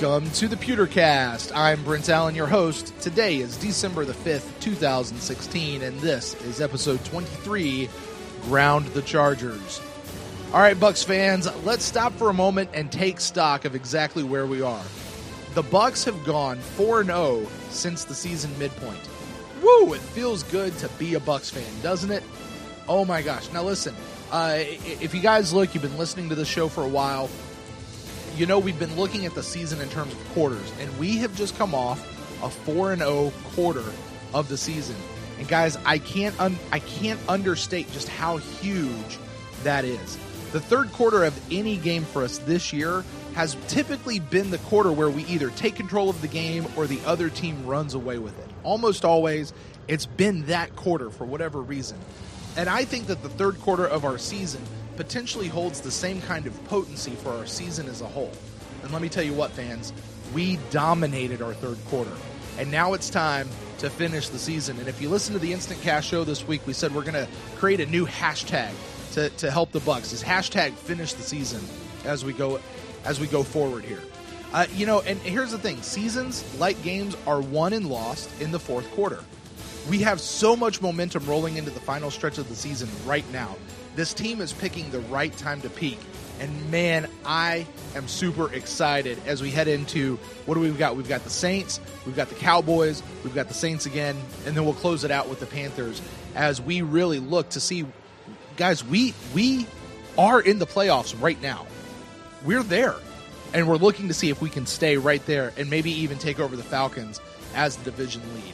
Welcome to the PewterCast. I'm Brent Allen, your host. Today is December the 5th, 2016, and this is episode 23, Ground the Chargers. All right, Bucs fans, let's stop for a moment and take stock of exactly where we are. The Bucs have gone 4-0 since the season midpoint. Woo! It feels good to be a Bucs fan, doesn't it? Oh my gosh. Now listen, if you guys look, you've been listening to the show for a while. You know, we've been looking at the season in terms of quarters, and we have just come off a 4-0 quarter of the season. And guys, I can't understate just how huge that is. The third quarter of any game for us this year has typically been the quarter where we either take control of the game or the other team runs away with it. Almost always, it's been that quarter for whatever reason. And I think that the third quarter of our season potentially holds the same kind of potency for our season as a whole. And let me tell you what, fans, we dominated our third quarter. And now it's time to finish the season. And if you listen to the Instant Cast show this week, we said we're going to create a new hashtag to help the Bucs. Is hashtag finish the season as we go forward here. And here's the thing. Seasons, like games, are won and lost in the fourth quarter. We have so much momentum rolling into the final stretch of the season right now. This team is picking the right time to peak. And man, I am super excited as we head into, what do we got? We've got the Saints, we've got the Cowboys, we've got the Saints again, and then we'll close it out with the Panthers as we really look to see, guys, we are in the playoffs right now. We're there. And we're looking to see if we can stay right there and maybe even take over the Falcons as the division lead.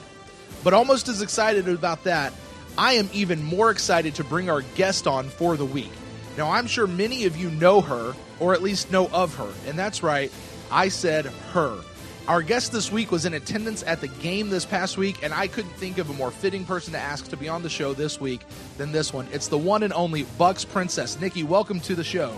But almost as excited about that, I am even more excited to bring our guest on for the week. Now, I'm sure many of you know her, or at least know of her, and that's right, I said her. Our guest this week was in attendance at the game this past week, and I couldn't think of a more fitting person to ask to be on the show this week than this one. It's the one and only Bucs Princess. Nikki, welcome to the show.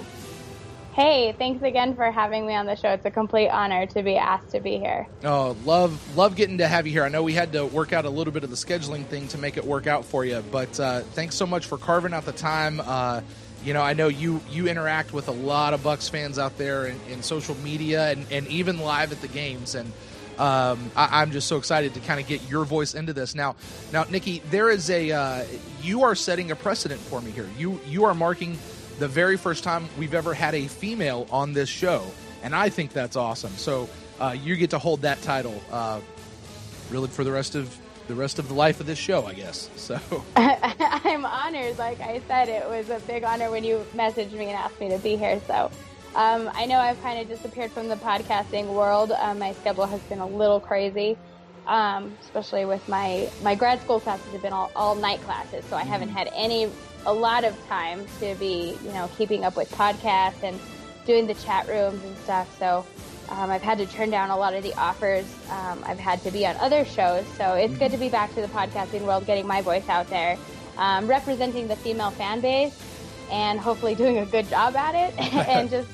Hey, thanks again for having me on the show. It's a complete honor to be asked to be here. Oh, love getting to have you here. I know we had to work out a little bit of the scheduling thing to make it work out for you, but thanks so much for carving out the time. I know you interact with a lot of Bucs fans out there in social media and even live at the games, and I'm just so excited to kind of get your voice into this. Now, Nikki, there is you are setting a precedent for me here. You are marking the very first time we've ever had a female on this show, and I think that's awesome. So you get to hold that title really for the rest of the life of this show, I guess. So I'm honored. Like I said, it was a big honor when you messaged me and asked me to be here. So I know I've kind of disappeared from the podcasting world. My schedule has been a little crazy, especially with my grad school classes have been all night classes, so I haven't had a lot of time to be, keeping up with podcasts and doing the chat rooms and stuff. So I've had to turn down a lot of the offers. I've had to be on other shows. So it's good to be back to the podcasting world, getting my voice out there, representing the female fan base and hopefully doing a good job at it and just,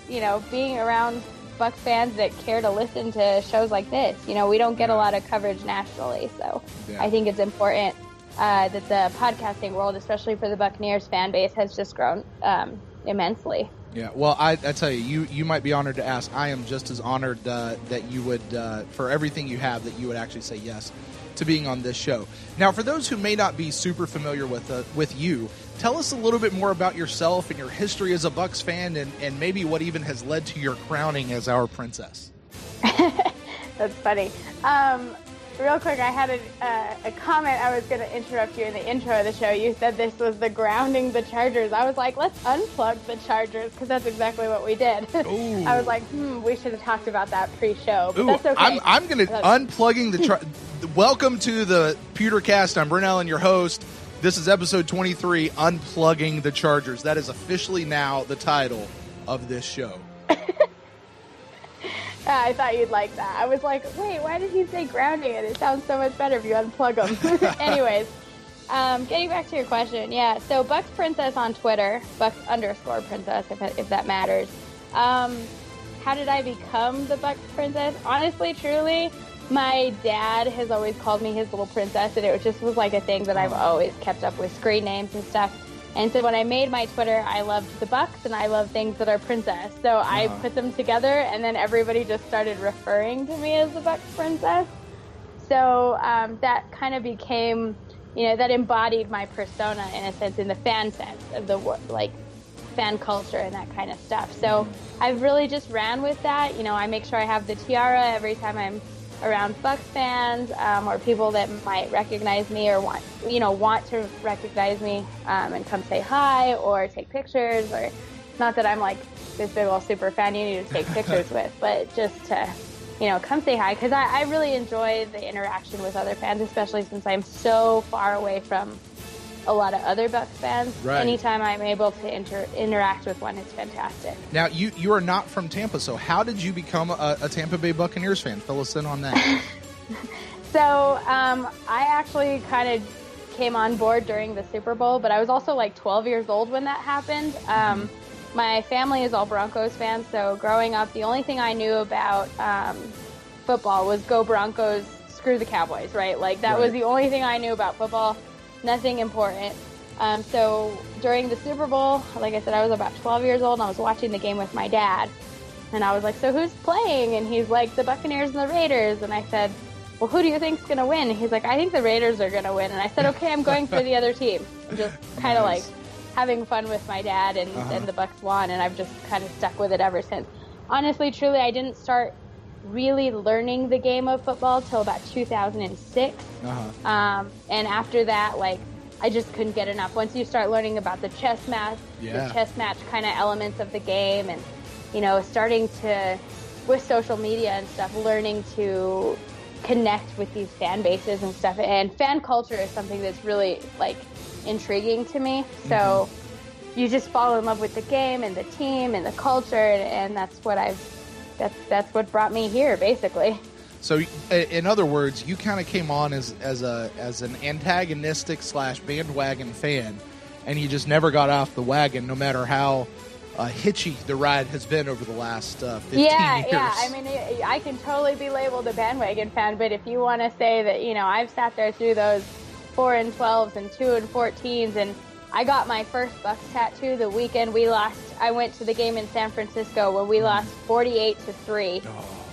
being around Bucs fans that care to listen to shows like this. We don't get a lot of coverage nationally. So I think it's important that the podcasting world, especially for the Buccaneers fan base, has just grown immensely. Yeah, well, I tell you might be honored to ask. I am just as honored that you would, for everything you have, that you would actually say yes to being on this show. Now, for those who may not be super familiar with you, tell us a little bit more about yourself and your history as a Bucs fan, and maybe what even has led to your crowning as our princess. That's funny. Real quick, I had a comment. I was going to interrupt you in the intro of the show. You said this was the grounding the Chargers. I was like, let's unplug the Chargers, because that's exactly what we did. I was like, we should have talked about that pre-show, but that's okay. I'm going to unplugging the Welcome to the PewterCast. I'm Brent Allen, your host. This is episode 23, Unplugging the Chargers. That is officially now the title of this show. I thought you'd like that. I was like, wait, why did he say grounding it? It sounds so much better if you unplug them. Anyways, getting back to your question. Yeah, so Bucs Princess on Twitter, Bucs_Princess, if that matters. How did I become the Bucs Princess? Honestly, truly, my dad has always called me his little princess, and it just was like a thing that I've always kept up with, screen names and stuff. And so when I made my Twitter, I loved the Bucks and I love things that are princess. So I put them together, and then everybody just started referring to me as the Bucks princess. So that kind of became, that embodied my persona in a sense, in the fan sense of the like fan culture and that kind of stuff. So I've really just ran with that. I make sure I have the tiara every time I'm around Bucks fans, or people that might recognize me or want to recognize me and come say hi or take pictures. Or not that I'm like this big old super fan you need to take pictures with, but just to come say hi, because I really enjoy the interaction with other fans, especially since I'm so far away from a lot of other Bucks fans. Right. Anytime I'm able to interact with one, it's fantastic. Now, you are not from Tampa, so how did you become a Tampa Bay Buccaneers fan? Fill us in on that. So I actually kind of came on board during the Super Bowl, but I was also like 12 years old when that happened. My family is all Broncos fans, so growing up, the only thing I knew about football was go Broncos, screw the Cowboys, right? Like that was the only thing I knew about football, nothing important. So during the Super Bowl, like I said, I was about 12 years old, and I was watching the game with my dad. And I was like, so who's playing? And he's like, the Buccaneers and the Raiders. And I said, well, who do you think's going to win? And he's like, I think the Raiders are going to win. And I said, okay, I'm going for the other team. I'm just kind of like having fun with my dad, and the Bucs won, and I've just kind of stuck with it ever since. Honestly, truly, I didn't start really learning the game of football till about 2006. And after that, like, I just couldn't get enough. Once you start learning about the chess match kind of elements of the game, and starting to, with social media and stuff, learning to connect with these fan bases and stuff, and fan culture is something that's really like intriguing to me. So you just fall in love with the game and the team and the culture, and that's what brought me here, basically. So in other words, you kind of came on as an antagonistic / bandwagon fan, and you just never got off the wagon, no matter how hitchy the ride has been over the last 15 years. Yeah. I mean, I can totally be labeled a bandwagon fan, but if you want to say that, I've sat there through those 4-12s and 2-14s, and I got my first Bucks tattoo the weekend we lost. I went to the game in San Francisco where we lost 48-3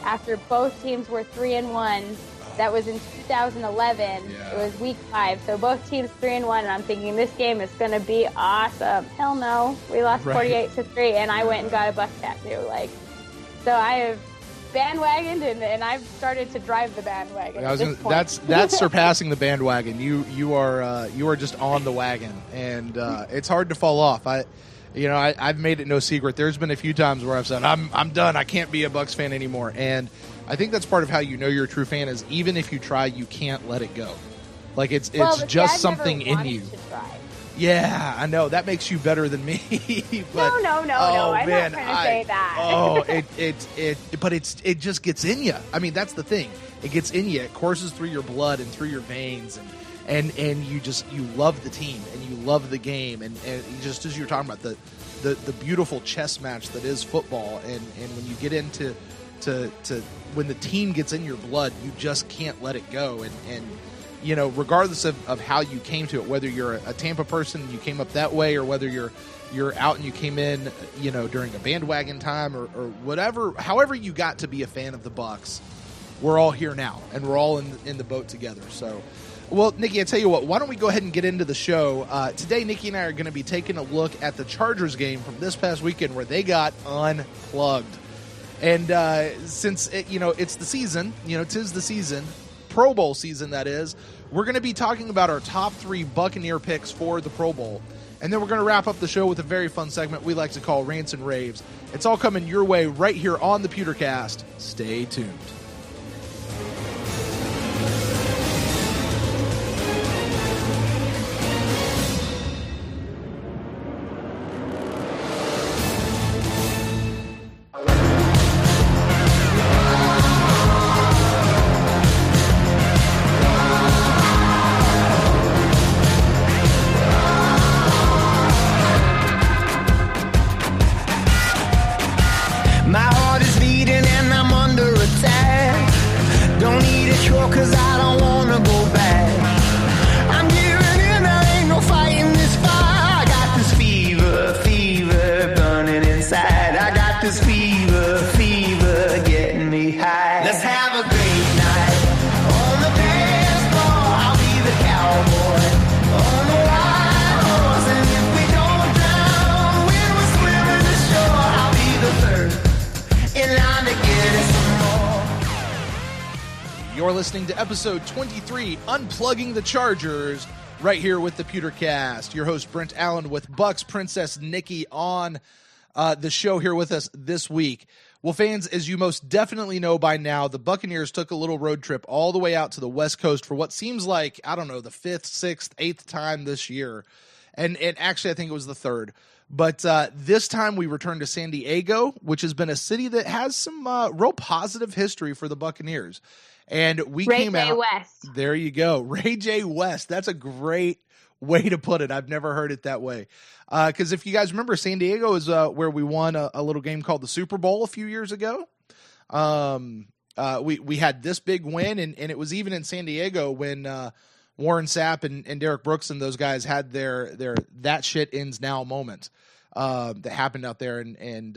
after both teams were 3-1. That was in 2011. It was week 5, so both teams 3-1, and I'm thinking this game is going to be awesome. Hell no, we lost 48-3, and I went and got a Bucks tattoo. So I have bandwagoned, and I've started to drive the bandwagon. That's surpassing the bandwagon. You are just on the wagon, and it's hard to fall off. I've made it no secret. There's been a few times where I've said I'm done. I can't be a Bucks fan anymore, and I think that's part of how you know you're a true fan is even if you try, you can't let it go. Like it's just something in you. Yeah, I know. That makes you better than me. But, no. I'm not trying to say that. But it just gets in you. I mean, that's the thing. It gets in you. It courses through your blood and through your veins, and you love the team and you love the game, and just as you're talking about the beautiful chess match that is football, and when you get into when the team gets in your blood, you just can't let it go, and regardless of how you came to it, whether you're a Tampa person and you came up that way, or whether you're out and you came in, during a bandwagon time or whatever, however you got to be a fan of the Bucks, we're all here now, and we're all in the boat together. So, well, Nikki, I tell you what, why don't we go ahead and get into the show? Today, Nikki and I are going to be taking a look at the Chargers game from this past weekend where they got unplugged. And since it's the season, 'tis the season, Pro Bowl season, that is, we're going to be talking about our top 3 Buccaneer picks for the Pro Bowl. And then we're going to wrap up the show with a very fun segment we like to call Rants and Raves. It's all coming your way right here on the PewterCast. Stay tuned. My heart is beating and I'm under attack. right. Let's have a great night. On the dance floor, I'll be the cowboy. On the wild horse, and if we don't drown, when we're swimming the shore, I'll be the third in line to get us some more. You're listening to episode 23, Unplugging the Chargers, right here with the PewterCast. Your host, Brent Allen, with Bucks Princess Nikki on the show here with us this week. Well, fans, as you most definitely know by now, the Buccaneers took a little road trip all the way out to the West Coast for what seems like, I don't know, the 5th, 6th, 8th time this year. And actually, I think it was the 3rd. But this time we returned to San Diego, which has been a city that has some real positive history for the Buccaneers. And we came out. Ray J. West. There you go. Ray J. West. That's a great way to put it. I've never heard it that way. Because if you guys remember, San Diego is where we won a little game called the Super Bowl a few years ago. We had this big win, and it was even in San Diego when Warren Sapp and Derek Brooks and those guys had their that shit ends now moment that happened out there. And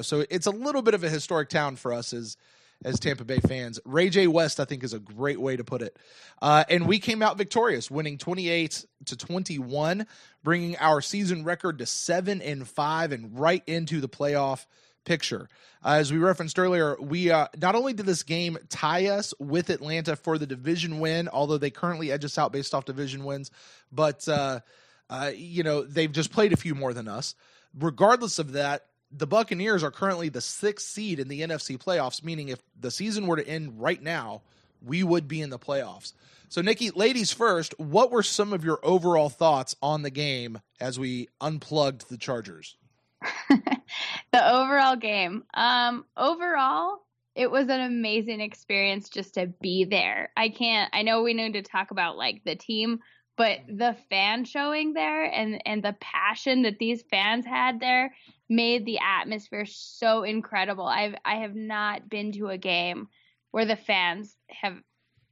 so it's a little bit of a historic town for us as Tampa Bay fans. Ray J. West, I think, is a great way to put it. And we came out victorious, winning 28-21, bringing our season record to 7-5 and right into the playoff picture. As we referenced earlier, we not only did this game tie us with Atlanta for the division win, although they currently edge us out based off division wins, but they've just played a few more than us. Regardless of that, the Buccaneers are currently the 6th seed in the NFC playoffs, meaning if the season were to end right now, we would be in the playoffs. So, Nikki, ladies first, what were some of your overall thoughts on the game as we unplugged the Chargers? The overall game. Overall, it was an amazing experience just to be there. I know we need to talk about like the team, but the fan showing there and the passion that these fans had there made the atmosphere so incredible. I have not been to a game where the fans have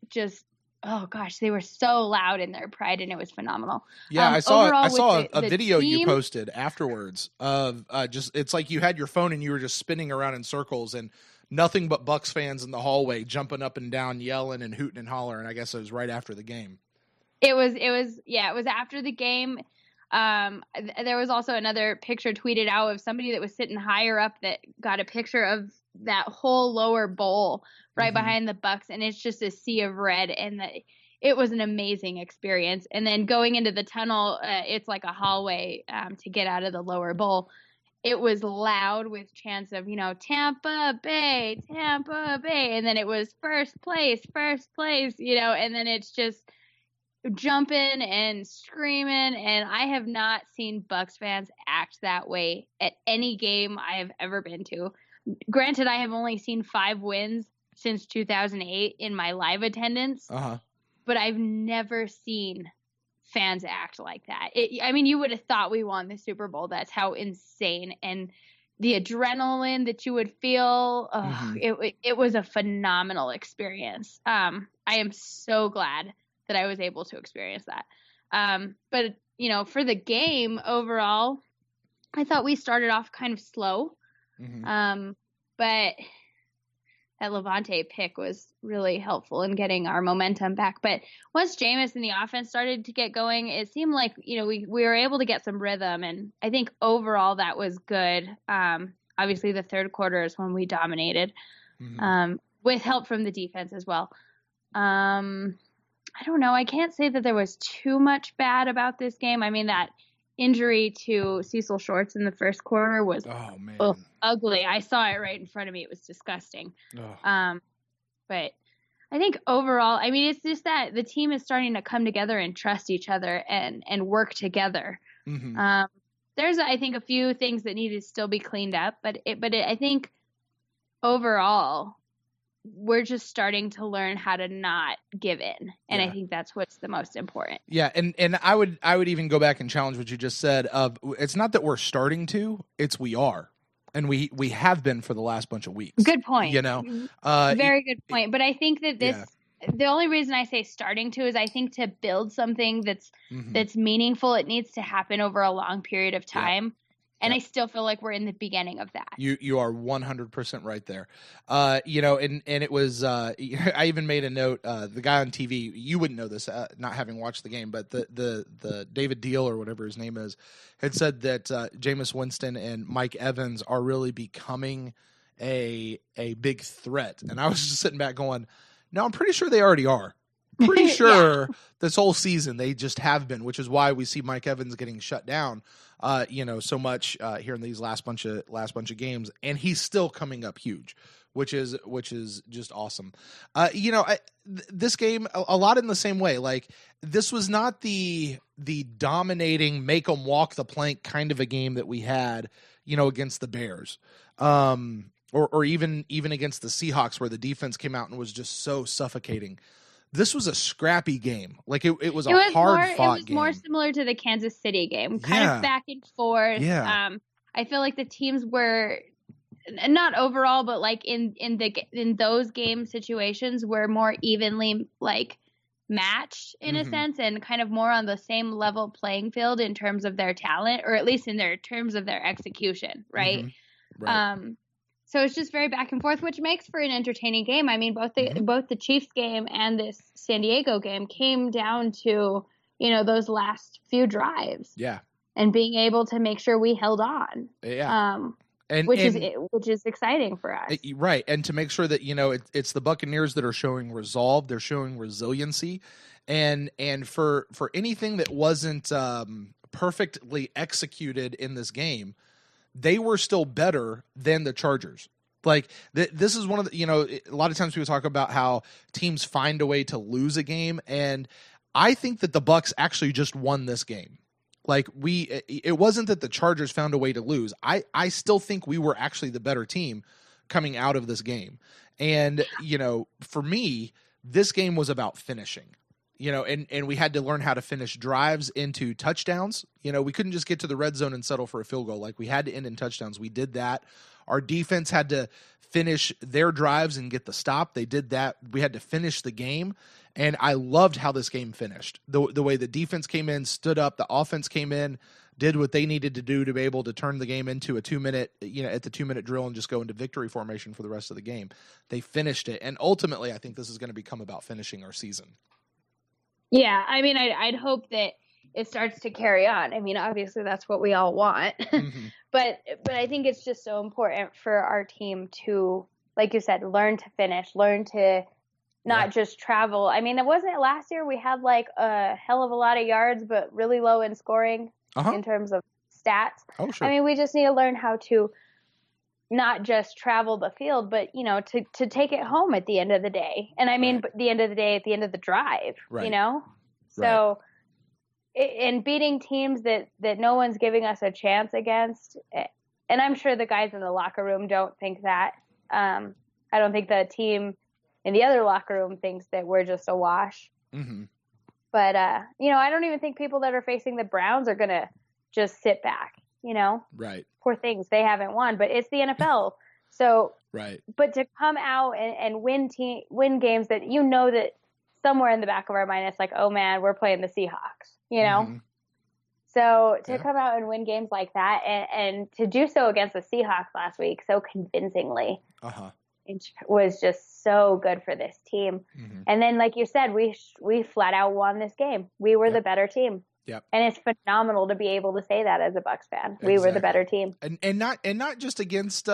just, oh gosh, they were so loud in their pride, and it was phenomenal. Yeah, I saw a video you posted afterwards of it's like you had your phone and you were just spinning around in circles and nothing but Bucs fans in the hallway jumping up and down, yelling and hooting and hollering. I guess it was right after the game. It was after the game. There was also another picture tweeted out of somebody that was sitting higher up that got a picture of that whole lower bowl right behind the Bucs, and it's just a sea of red, and it was an amazing experience. And then going into the tunnel, it's like a hallway to get out of the lower bowl. It was loud with chants of, Tampa Bay, and then it was first place, and then it's just jumping and screaming, and I have not seen Bucs fans act that way at any game I have ever been to. Granted, I have only seen 5 wins since 2008 in my live attendance, but I've never seen fans act like that. You would have thought we won the Super Bowl. That's how insane, and the adrenaline that you would feel, it was a phenomenal experience. I am so glad that I was able to experience that. But for the game overall, I thought we started off kind of slow. But that Levante pick was really helpful in getting our momentum back. But once Jameis and the offense started to get going, it seemed like, we were able to get some rhythm. And I think overall that was good. Obviously the third quarter is when we dominated, with help from the defense as well. I don't know. I can't say that there was too much bad about this game. I mean, that injury to Cecil Shorts in the first quarter was ugly. I saw it right in front of me. It was disgusting. But I think overall, it's just that the team is starting to come together and trust each other and work together. There's, I think, a few things that need to still be cleaned up, but I think overall, we're just starting to learn how to not give in. And I think that's what's the most important. Yeah. And I would even go back and challenge what you just said of, it's not that we're starting to, it's we are. And we have been for the last bunch of weeks. Good point. Very good point. But I think that the only reason I say starting to is I think to build something that's meaningful, it needs to happen over a long period of time. And I still feel like we're in the beginning of that. You are 100% right there. You know, and it was, I even made a note, the guy on TV, you wouldn't know this, not having watched the game, but the David Deal or whatever his name is, had said that Jameis Winston and Mike Evans are really becoming a big threat. And I was just sitting back going, no, I'm pretty sure they already are. Pretty sure this whole season they just have been, which is why we see Mike Evans getting shut down, you know, so much here in these last bunch of games, and he's still coming up huge, which is just awesome. You know, this game a lot in the same way. Like, this was not the dominating make them walk the plank kind of a game that we had, you know, against the Bears. Or even against the Seahawks, where the defense came out and was just so suffocating. This was a scrappy game. Like, it was a hard-fought game. It was more similar to the Kansas City game, kind of back and forth. Yeah. I feel like the teams were not overall, but like in those game situations were more evenly like matched in a sense, and kind of more on the same level playing field in terms of their talent, or at least in their terms of their execution, right? Right. So it's just very back and forth, which makes for an entertaining game. I mean, both the Chiefs game and this San Diego game came down to, you know, those last few drives. Yeah. And being able to make sure we held on. Yeah. Which is exciting for us. Right. And to make sure that, you know, it's the Buccaneers that are showing resolve, they're showing resiliency. And for anything that wasn't perfectly executed in this game, they were still better than the Chargers. Like, this is one of the, you know, a lot of times people talk about how teams find a way to lose a game. And I think that the Bucs actually just won this game. Like, it wasn't that the Chargers found a way to lose. I still think we were actually the better team coming out of this game. And, you know, for me, this game was about finishing. You know, and we had to learn how to finish drives into touchdowns. You know, we couldn't just get to the red zone and settle for a field goal. Like, we had to end in touchdowns. We did that. Our defense had to finish their drives and get the stop. They did that. We had to finish the game. And I loved how this game finished. The way the defense came in, stood up, the offense came in, did what they needed to do to be able to turn the game into a 2-minute, you know, at the 2-minute drill and just go into victory formation for the rest of the game. They finished it. And ultimately, I think this is going to become about finishing our season. Yeah, I mean, I'd hope that it starts to carry on. I mean, obviously that's what we all want, but I think it's just so important for our team to, like you said, learn to finish, learn to not just travel. I mean, it wasn't last year we had like a hell of a lot of yards, but really low in scoring in terms of stats. Oh, sure. I mean, we just need to learn how to not just travel the field, but, you know, to take it home at the end of the day. And I mean, the end of the day, at the end of the drive, you know? So, in beating teams that no one's giving us a chance against, and I'm sure the guys in the locker room don't think that. I don't think the team in the other locker room thinks that we're just a wash. But, you know, I don't even think people that are facing the Browns are going to just sit back, you know? Right. Poor things, they haven't won, but it's the NFL. So, but to come out and win games that, you know, that somewhere in the back of our mind, it's like, oh man, we're playing the Seahawks, you know? So to come out and win games like that and to do so against the Seahawks last week so convincingly, it was just so good for this team. And then, like you said, we flat out won this game. We were the better team. Yep. And it's phenomenal to be able to say that as a Bucs fan. We were the better team. And not just against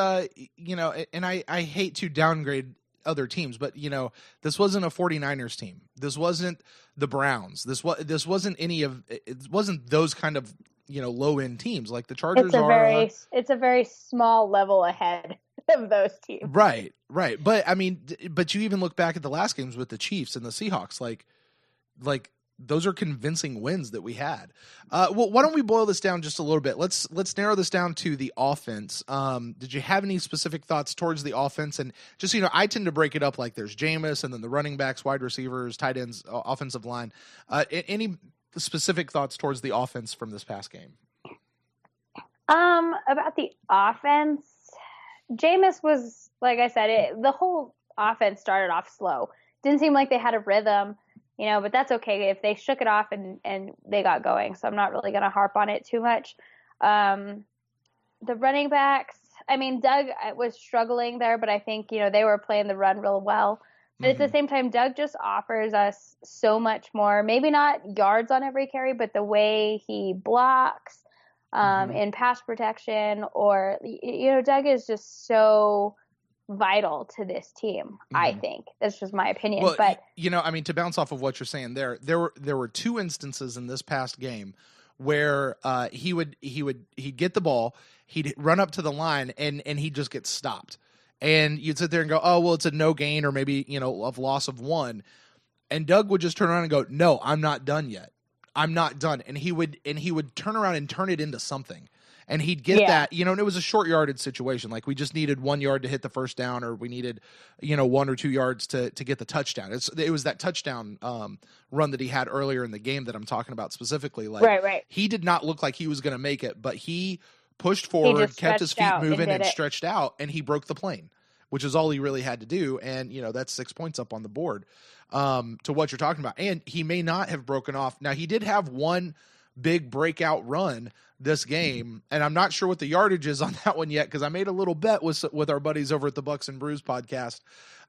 you know, and I hate to downgrade other teams, but, you know, this wasn't a 49ers team. This wasn't the Browns. This wasn't it wasn't those kind of, you know, low end teams like the Chargers it's a very small level ahead of those teams. Right. But I mean, but you even look back at the last games with the Chiefs and the Seahawks, like those are convincing wins that we had. Well, why don't we boil this down just a little bit? Let's narrow this down to the offense. Did you have any specific thoughts towards the offense? And just, you know, I tend to break it up like there's Jameis and then the running backs, wide receivers, tight ends, offensive line. Any specific thoughts towards the offense from this past game? About the offense, Jameis was, like I said, the whole offense started off slow. Didn't seem like they had a rhythm. You know, but that's okay if they shook it off and they got going. So I'm not really going to harp on it too much. the running backs, I mean, Doug was struggling there, but I think, they were playing the run real well. But at the same time, Doug just offers us so much more, maybe not yards on every carry, but the way he blocks in pass protection, or, Doug is just so vital to this team. I think that's just my opinion. Well, but to bounce off of what you're saying there were two instances in this past game where he'd get the ball, he'd run up to the line, and he'd just get stopped. And you'd sit there and go, oh, well, it's a no gain, or maybe, of loss of 1. And Doug would just turn around and go, no, I'm not done yet. I'm not done. And he would turn around and turn it into something. And he'd get that, and it was a short yarded situation. Like, we just needed 1 yard to hit the first down, or we needed, 1 or 2 yards to get the touchdown. It was that touchdown run that he had earlier in the game that I'm talking about specifically. Like, right. He did not look like he was going to make it, but he pushed forward, kept his feet moving, and stretched out, and he broke the plane, which is all he really had to do. And, that's 6 points up on the board to what you're talking about. And he may not have broken off. Now, he did have one big breakout run this game, and I'm not sure what the yardage is on that one yet, because I made a little bet with our buddies over at the Bucks and Brews podcast.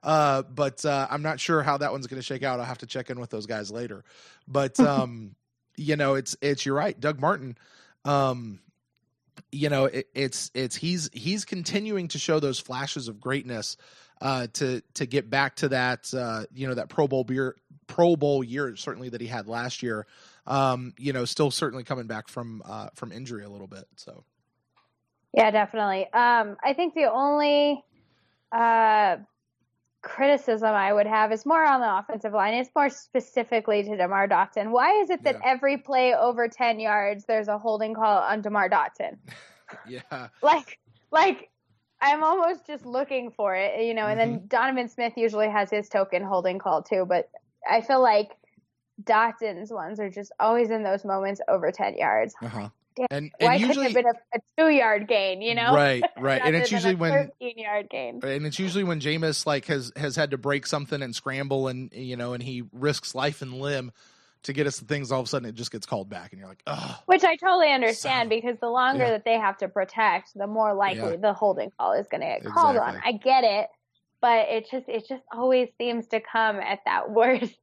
But I'm not sure how that one's going to shake out. I'll have to check in with those guys later. But, you're right. Doug Martin, he's continuing to show those flashes of greatness to get back to that that Pro Bowl year certainly that he had last year. Still certainly coming back from injury a little bit. So yeah, definitely. I think the only criticism I would have is more on the offensive line. It's more specifically to DeMar Dotson. Why is it that every play over 10 yards, there's a holding call on DeMar Dotson? Yeah. Like I'm almost just looking for it, and then Donovan Smith usually has his token holding call too, but I feel like Dotson's ones are just always in those moments over 10 yards. And why usually, couldn't it have been a 2-yard gain, Right. And it's usually when 13-yard gain. And it's usually when Jameis has had to break something and scramble, and and he risks life and limb to get us the things. All of a sudden, it just gets called back, and you're like, oh. Which I totally understand, because the longer that they have to protect, the more likely the holding call is going to get called on. I get it, but it just always seems to come at that worst.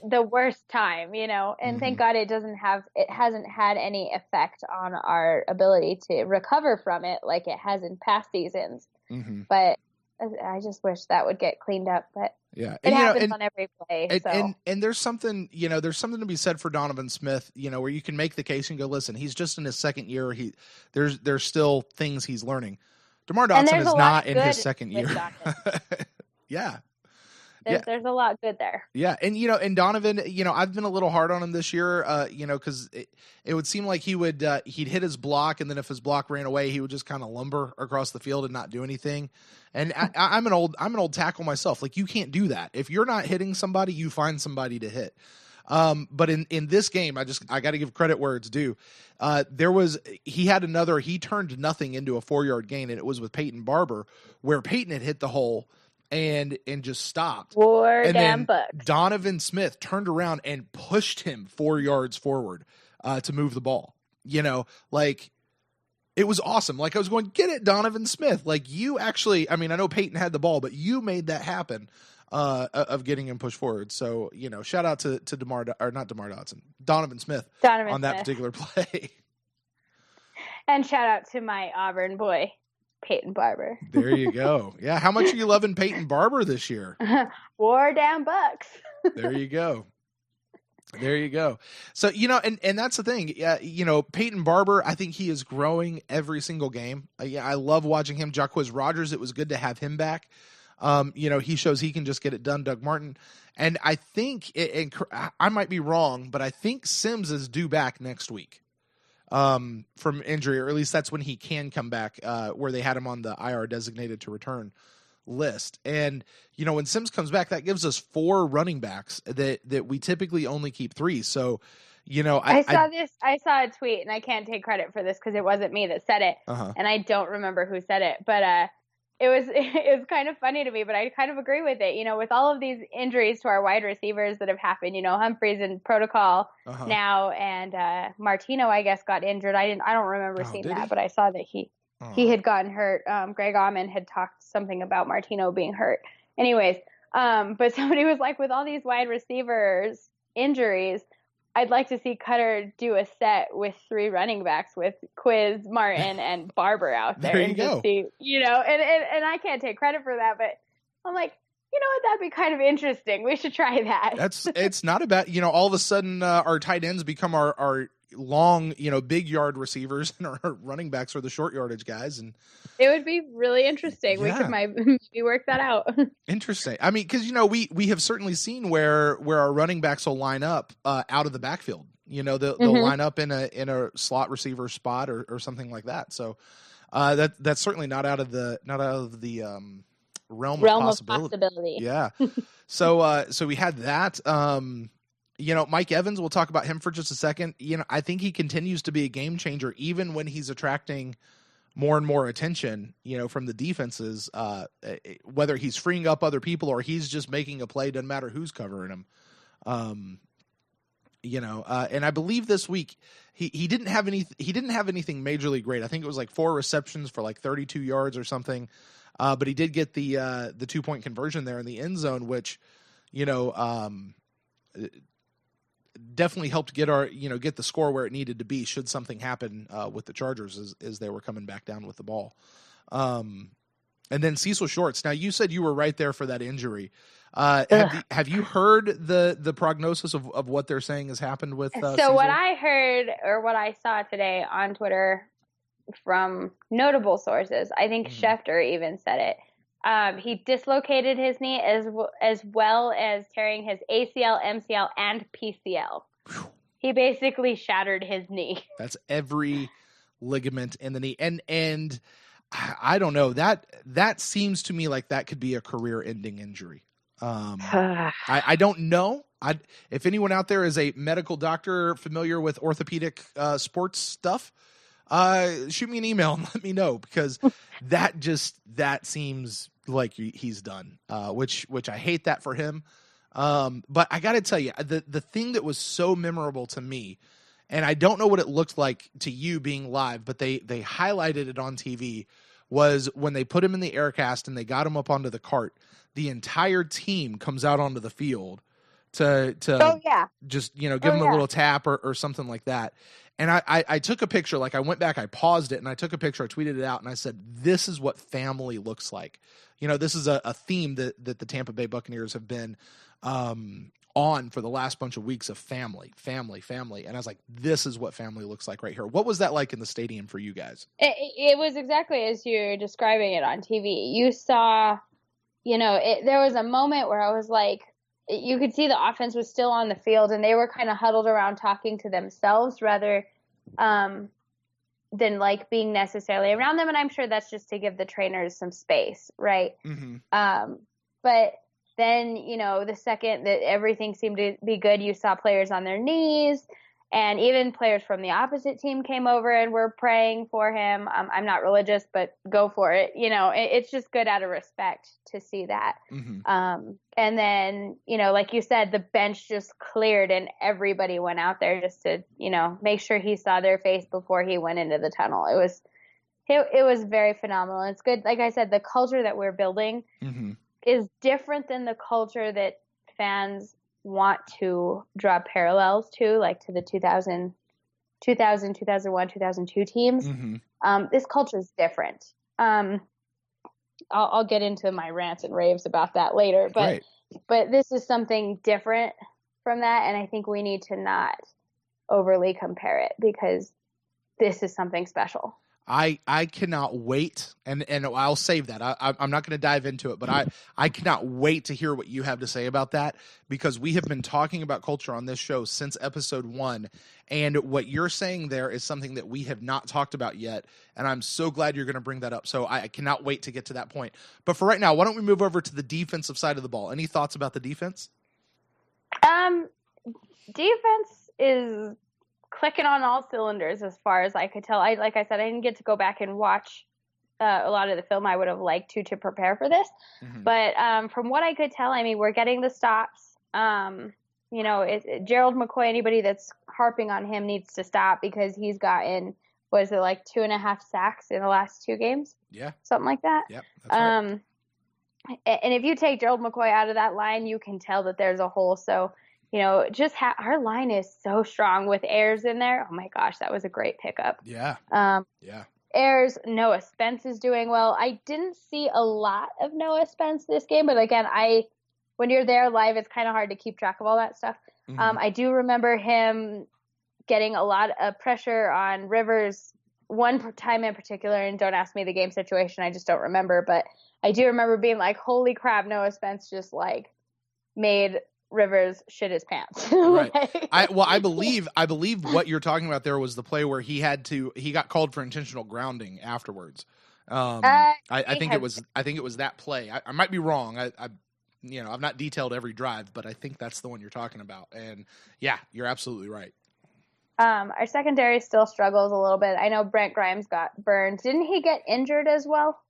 The worst time, and thank God it hasn't had any effect on our ability to recover from it like it has in past seasons. But I just wish that would get cleaned up. But it happens on every play. And there's something, there's something to be said for Donovan Smith, where you can make the case and go, listen, he's just in his second year. There's still things he's learning. DeMar Dotson is not in his second year. Yeah. There's a lot good there. Yeah. And, and Donovan, I've been a little hard on him this year, because it would seem like he'd hit his block, and then if his block ran away, he would just kind of lumber across the field and not do anything. And I'm an old tackle myself. Like, you can't do that. If you're not hitting somebody, you find somebody to hit. But in this game, I got to give credit where it's due. He turned nothing into a 4-yard gain, and it was with Peyton Barber, where Peyton had hit the hole and just stopped. Then Bucks. Donovan Smith turned around and pushed him 4 yards forward to move the ball. It was awesome. Like, I was going, get it, Donovan Smith. Like, you actually, I know Peyton had the ball, but you made that happen of getting him pushed forward. So, shout out to Donovan Smith on that particular play. And shout out to my Auburn boy, Peyton Barber. There you go. Yeah. How much are you loving Peyton Barber this year? War down Bucks. There you go. So, and that's the thing. Peyton Barber, I think he is growing every single game. I love watching him. Jacquizz Rodgers, it was good to have him back. He shows he can just get it done. Doug Martin. And I think, and I might be wrong, but I think Sims is due back next week. From injury, or at least that's when he can come back, where they had him on the IR designated to return list. And, when Sims comes back, that gives us 4 running backs that we typically only keep 3. So, I saw a tweet, and I can't take credit for this because it wasn't me that said it. And I don't remember who said it, but, it was kind of funny to me, but I kind of agree with it. With all of these injuries to our wide receivers that have happened, Humphrey's in protocol now, and Martino, I guess, got injured. I don't remember seeing that, but I saw that he had gotten hurt. Greg Auman had talked something about Martino being hurt. Anyways, but somebody was like, with all these wide receivers injuries, I'd like to see Cutter do a set with 3 running backs with Quiz, Martin, and Barber out there, There you and go. just see, and I can't take credit for that, but I'm like, you know what, that'd be kind of interesting. We should try that. It's not about, all of a sudden our tight ends become our long, big yard receivers, and our running backs are the short yardage guys. And it would be really interesting. We could maybe work that out. Interesting. I mean, because we have certainly seen where our running backs will line up out of the backfield. They'll line up in a slot receiver spot or something like that. So that's certainly not out of the realm of possibility. Yeah. So we had that. Mike Evans, we'll talk about him for just a second. I think he continues to be a game changer, even when he's attracting more and more attention, from the defenses, whether he's freeing up other people or he's just making a play, doesn't matter who's covering him. And I believe this week he didn't have anything majorly great. I think it was like 4 receptions for like 32 yards or something. But he did get the 2-point conversion there in the end zone, which, definitely helped get get the score where it needed to be should something happen with the Chargers as they were coming back down with the ball. And then Cecil Shorts. Now, you said you were right there for that injury. Have you heard the prognosis of what they're saying has happened with Cecil? What I heard, or what I saw today on Twitter from notable sources, I think Schefter even said it. He dislocated his knee as well as tearing his ACL, MCL, and PCL. He basically shattered his knee. That's every ligament in the knee. And I don't know, that seems to me like that could be a career-ending injury. I don't know. If anyone out there is a medical doctor familiar with orthopedic sports stuff, shoot me an email and let me know, because that seems like he's done, which I hate that for him. But I got to tell you, the thing that was so memorable to me, and I don't know what it looked like to you being live, but they highlighted it on TV, was when they put him in the Aircast and they got him up onto the cart, the entire team comes out onto the field to just, give him a little tap or something like that. And I took a picture, like I went back, I paused it, and I took a picture, I tweeted it out, and I said, this is what family looks like. This is a theme that the Tampa Bay Buccaneers have been on for the last bunch of weeks, of family. And I was like, this is what family looks like right here. What was that like in the stadium for you guys? It was exactly as you're describing it on TV. You saw, there was a moment where I was like, you could see the offense was still on the field, and they were kind of huddled around talking to themselves rather than like being necessarily around them. And I'm sure that's just to give the trainers some space, right? Mm-hmm. But then, the second that everything seemed to be good, you saw players on their knees, and even players from the opposite team came over and were praying for him. I'm not religious, but go for it. It's just good out of respect to see that. Mm-hmm. And then, like you said, the bench just cleared and everybody went out there just to, make sure he saw their face before he went into the tunnel. It was very phenomenal. It's good. Like I said, the culture that we're building is different than the culture that fans want to draw parallels to, like to the 2000, 2001, 2002 teams. Mm-hmm. This culture is different. I'll get into my rants and raves about that later, but this is something different from that. And I think we need to not overly compare it, because this is something special. I cannot wait, and I'll save that. I'm not going to dive into it, but I cannot wait to hear what you have to say about that, because we have been talking about culture on this show since episode 1, and what you're saying there is something that we have not talked about yet, and I'm so glad you're going to bring that up. So I cannot wait to get to that point. But for right now, why don't we move over to the defensive side of the ball? Any thoughts about the defense? Defense is clicking on all cylinders as far as I could tell. Like I said, I didn't get to go back and watch a lot of the film. I would have liked to prepare for this. Mm-hmm. But from what I could tell, I mean, we're getting the stops. Gerald McCoy, anybody that's harping on him needs to stop, because he's gotten was it like 2.5 sacks in the last 2 games? Yeah. Something like that. Yep. That's right. And if you take Gerald McCoy out of that line, you can tell that there's a hole. So, just our line is so strong with Ayers in there. Oh my gosh, that was a great pickup. Yeah. Yeah. Ayers, Noah Spence is doing well. I didn't see a lot of Noah Spence this game, but again, when you're there live, it's kind of hard to keep track of all that stuff. Mm-hmm. I do remember him getting a lot of pressure on Rivers one time in particular, and don't ask me the game situation, I just don't remember, but I do remember being like, holy crap, Noah Spence just like made Rivers shit his pants. Right. I believe what you're talking about there was the play where he got called for intentional grounding afterwards. I think it was that play. I might be wrong. I've not detailed every drive, but I think that's the one you're talking about. And yeah, you're absolutely right. Our secondary still struggles a little bit. I know Brent Grimes got burned. Didn't he get injured as well?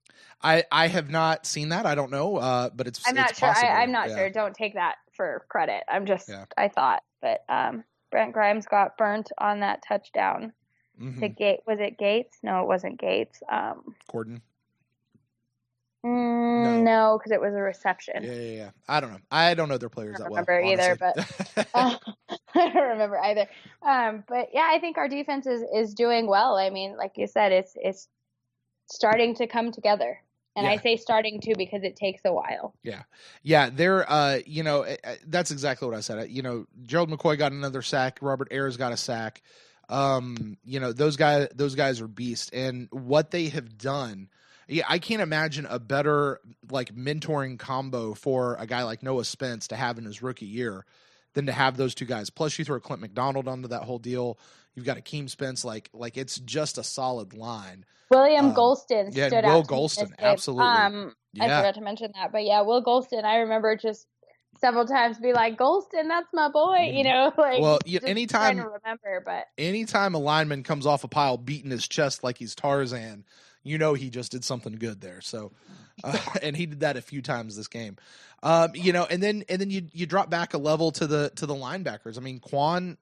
I have not seen that. I don't know, but I'm not sure. Possible. I'm not sure. Don't take that for credit. I thought, but Brent Grimes got burnt on that touchdown. Mm-hmm. Was it Gates? No, it wasn't Gates. Gordon? No, because it was a reception. Yeah. I don't know. I don't know their players that well. I don't remember either, but I don't remember either. But yeah, I think our defense is doing well. I mean, like you said, it's starting to come together. And I say starting to because it takes a while. Yeah. They're, that's exactly what I said. Gerald McCoy got another sack. Robert Ayers got a sack. Those guys are beasts. And what they have done, I can't imagine a better like mentoring combo for a guy like Noah Spence to have in his rookie year than to have those two guys. Plus, you throw Clint McDonald onto that whole deal. You've got Akeem Spence. Like it's just a solid line. William Golston stood out. Will Golston, absolutely. I forgot to mention that, but yeah, Will Golston. I remember just several times be like, Golston, that's my boy. Anytime trying to remember, but anytime a lineman comes off a pile beating his chest like he's Tarzan, he just did something good there. So, and he did that a few times this game. And then you drop back a level to the linebackers. I mean, Quan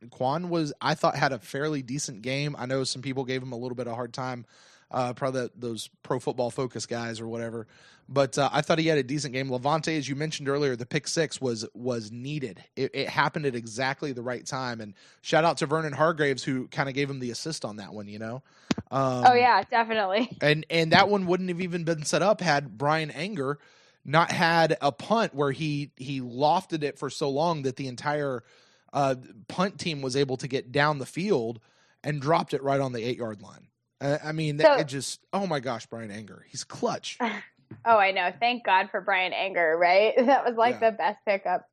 I thought had a fairly decent game. I know some people gave him a little bit of a hard time, probably those Pro Football Focus guys or whatever. But I thought he had a decent game. Levante, as you mentioned earlier, the pick six was needed. It happened at exactly the right time. And shout out to Vernon Hargraves, who kind of gave him the assist on that one, oh yeah, definitely. And that one wouldn't have even been set up had Brian Anger not had a punt where he lofted it for so long that the entire punt team was able to get down the field and dropped it right on the 8-yard line. Oh my gosh, Brian Anger, he's clutch. Oh, I know. Thank God for Brian Anger, right? That was the best pickup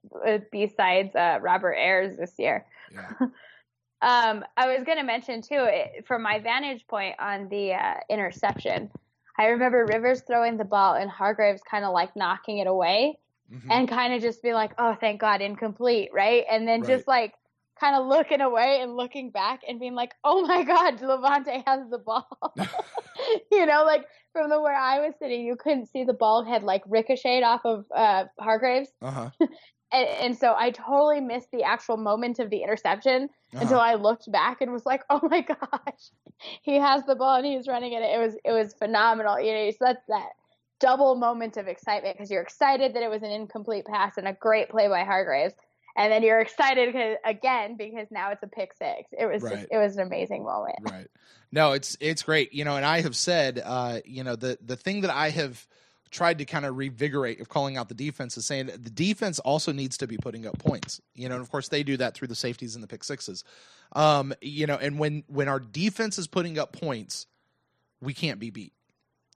besides Robert Ayers this year. Yeah. I was going to mention too, from my vantage point on the interception, I remember Rivers throwing the ball and Hargraves kind of like knocking it away and kind of just be like, oh, thank God, incomplete, right? And then just like kind of looking away and looking back and being like, oh my God, Levante has the ball. Like from where I was sitting, you couldn't see the ball had like ricocheted off of Hargraves. Uh-huh. And so I totally missed the actual moment of the interception until I looked back and was like, oh my gosh, he has the ball and he's running it. It was phenomenal. So that's that double moment of excitement because you're excited that it was an incomplete pass and a great play by Hargraves. And then you're excited because now it's a pick six. It was it was an amazing moment. Right. No, it's great. And I have said, the thing that I have tried to kind of revigorate of calling out the defense is saying that the defense also needs to be putting up points, and of course they do that through the safeties and the pick sixes. And when our defense is putting up points, we can't be beat.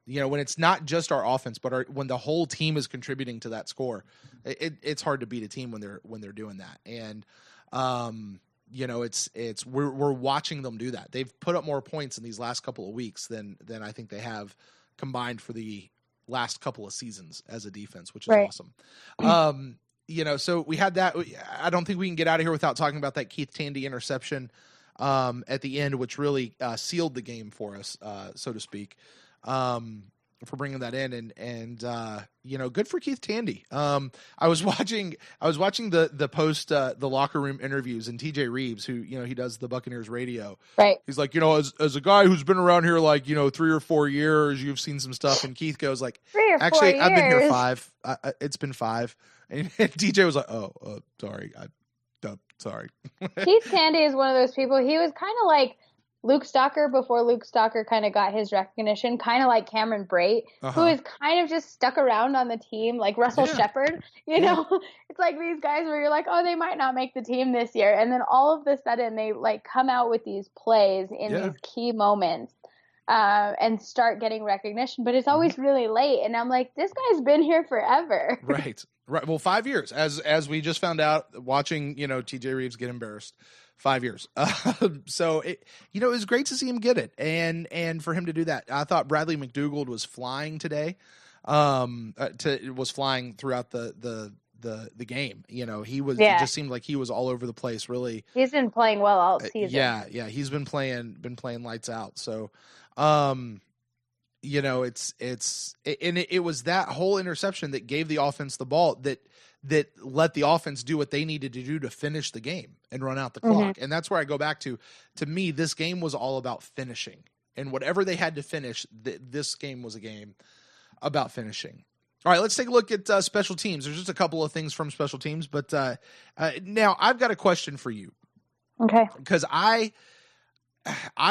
When it's not just our offense, but when the whole team is contributing to that score, it's hard to beat a team when they're doing that. And, we're watching them do that. They've put up more points in these last couple of weeks than I think they have combined for the last couple of seasons as a defense, which is awesome. So we had that. I don't think we can get out of here without talking about that Keith Tandy interception at the end, which really sealed the game for us, so to speak. bringing that in, and good for Keith Tandy. I was watching the post the locker room interviews, and TJ Reeves, who he does the Buccaneers radio, right? He's like, as a guy who's been around here like 3 or 4 years, you've seen some stuff, and Keith goes like, 3 or 4 actually, years. I've been here 5. It's been 5, and TJ was like, sorry, sorry. Keith Tandy is one of those people. He was kind of like Luke Stalker before Luke Stalker kind of got his recognition, kind of like Cameron Brate, who is kind of just stuck around on the team, like Russell Shepard. Know, it's like these guys where you're like, oh, they might not make the team this year, and then all of a sudden they like come out with these plays in these key moments and start getting recognition, but it's always really late, and I'm like, this guy's been here forever. Right. Well, 5 years, as we just found out watching TJ Reeves get embarrassed. 5 years. So it was great to see him get it, and for him to do that. I thought Bradley McDougald was flying today. Was flying throughout the game. He was. It just seemed like he was all over the place. Really, he's been playing well all season. Yeah. He's been playing lights out. So, it was that whole interception that gave the offense the ball that let the offense do what they needed to do to finish the game and run out the clock. And that's where I go back to me, this game was all about finishing, and whatever they had to finish, this game was a game about finishing. All right, let's take a look at special teams. There's just a couple of things from special teams, but now I've got a question for you. Okay. Because I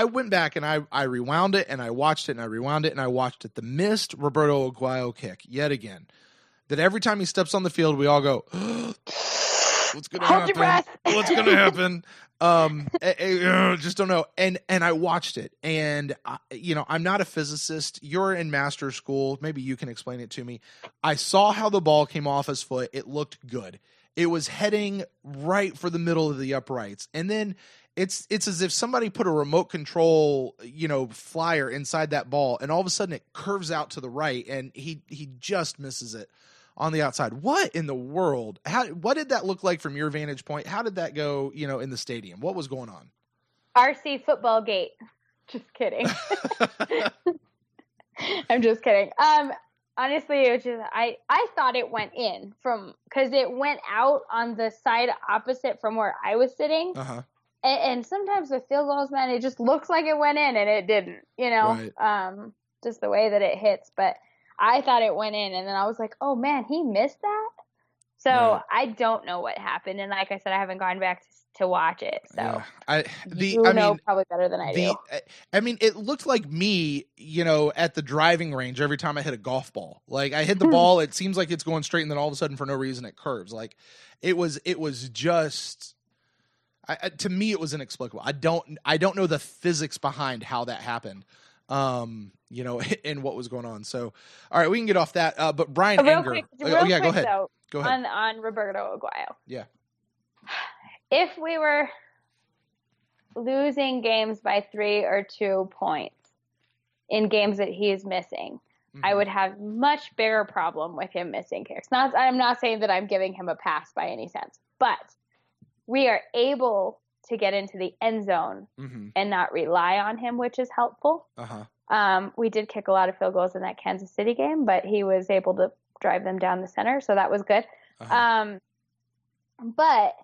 went back and I rewound it, and I watched it, and I rewound it, and I watched it. The missed Roberto Aguayo kick yet again. That every time he steps on the field, we all go, what's going to happen? What's going to happen? Just don't know. And I watched it, and I'm not a physicist. You're in master school. Maybe you can explain it to me. I saw how the ball came off his foot. It looked good. It was heading right for the middle of the uprights. And then it's as if somebody put a remote control, flyer inside that ball, and all of a sudden it curves out to the right, and he just misses it on the outside. What in the world? What did that look like from your vantage point? How did that go, in the stadium? What was going on? RC football gate. Just kidding. I'm just kidding. Honestly, it was just, I thought it went in because it went out on the side opposite from where I was sitting. Uh-huh. And sometimes with field goals, man, it just looks like it went in and it didn't, Right. Just the way that it hits. But I thought it went in, and then I was like, oh man, he missed that. So right. I don't know what happened. And like I said, I haven't gone back to watch it. So you know probably better than I do. I mean, it looked like me, at the driving range every time I hit a golf ball. Like I hit the ball, it seems like it's going straight, and then all of a sudden for no reason it curves. Like it was just, to me, it was inexplicable. I don't know the physics behind how that happened. And what was going on. So, all right, we can get off that. But Brian Anger. Go ahead. Though, go ahead. On Roberto Aguayo. Yeah. If we were losing games by 3 or 2 points in games that he is missing, I would have much bigger problem with him missing kicks. I'm not saying that I'm giving him a pass by any sense, but we are able to get into the end zone and not rely on him, which is helpful. We did kick a lot of field goals in that Kansas City game, but he was able to drive them down the center, so that was good. But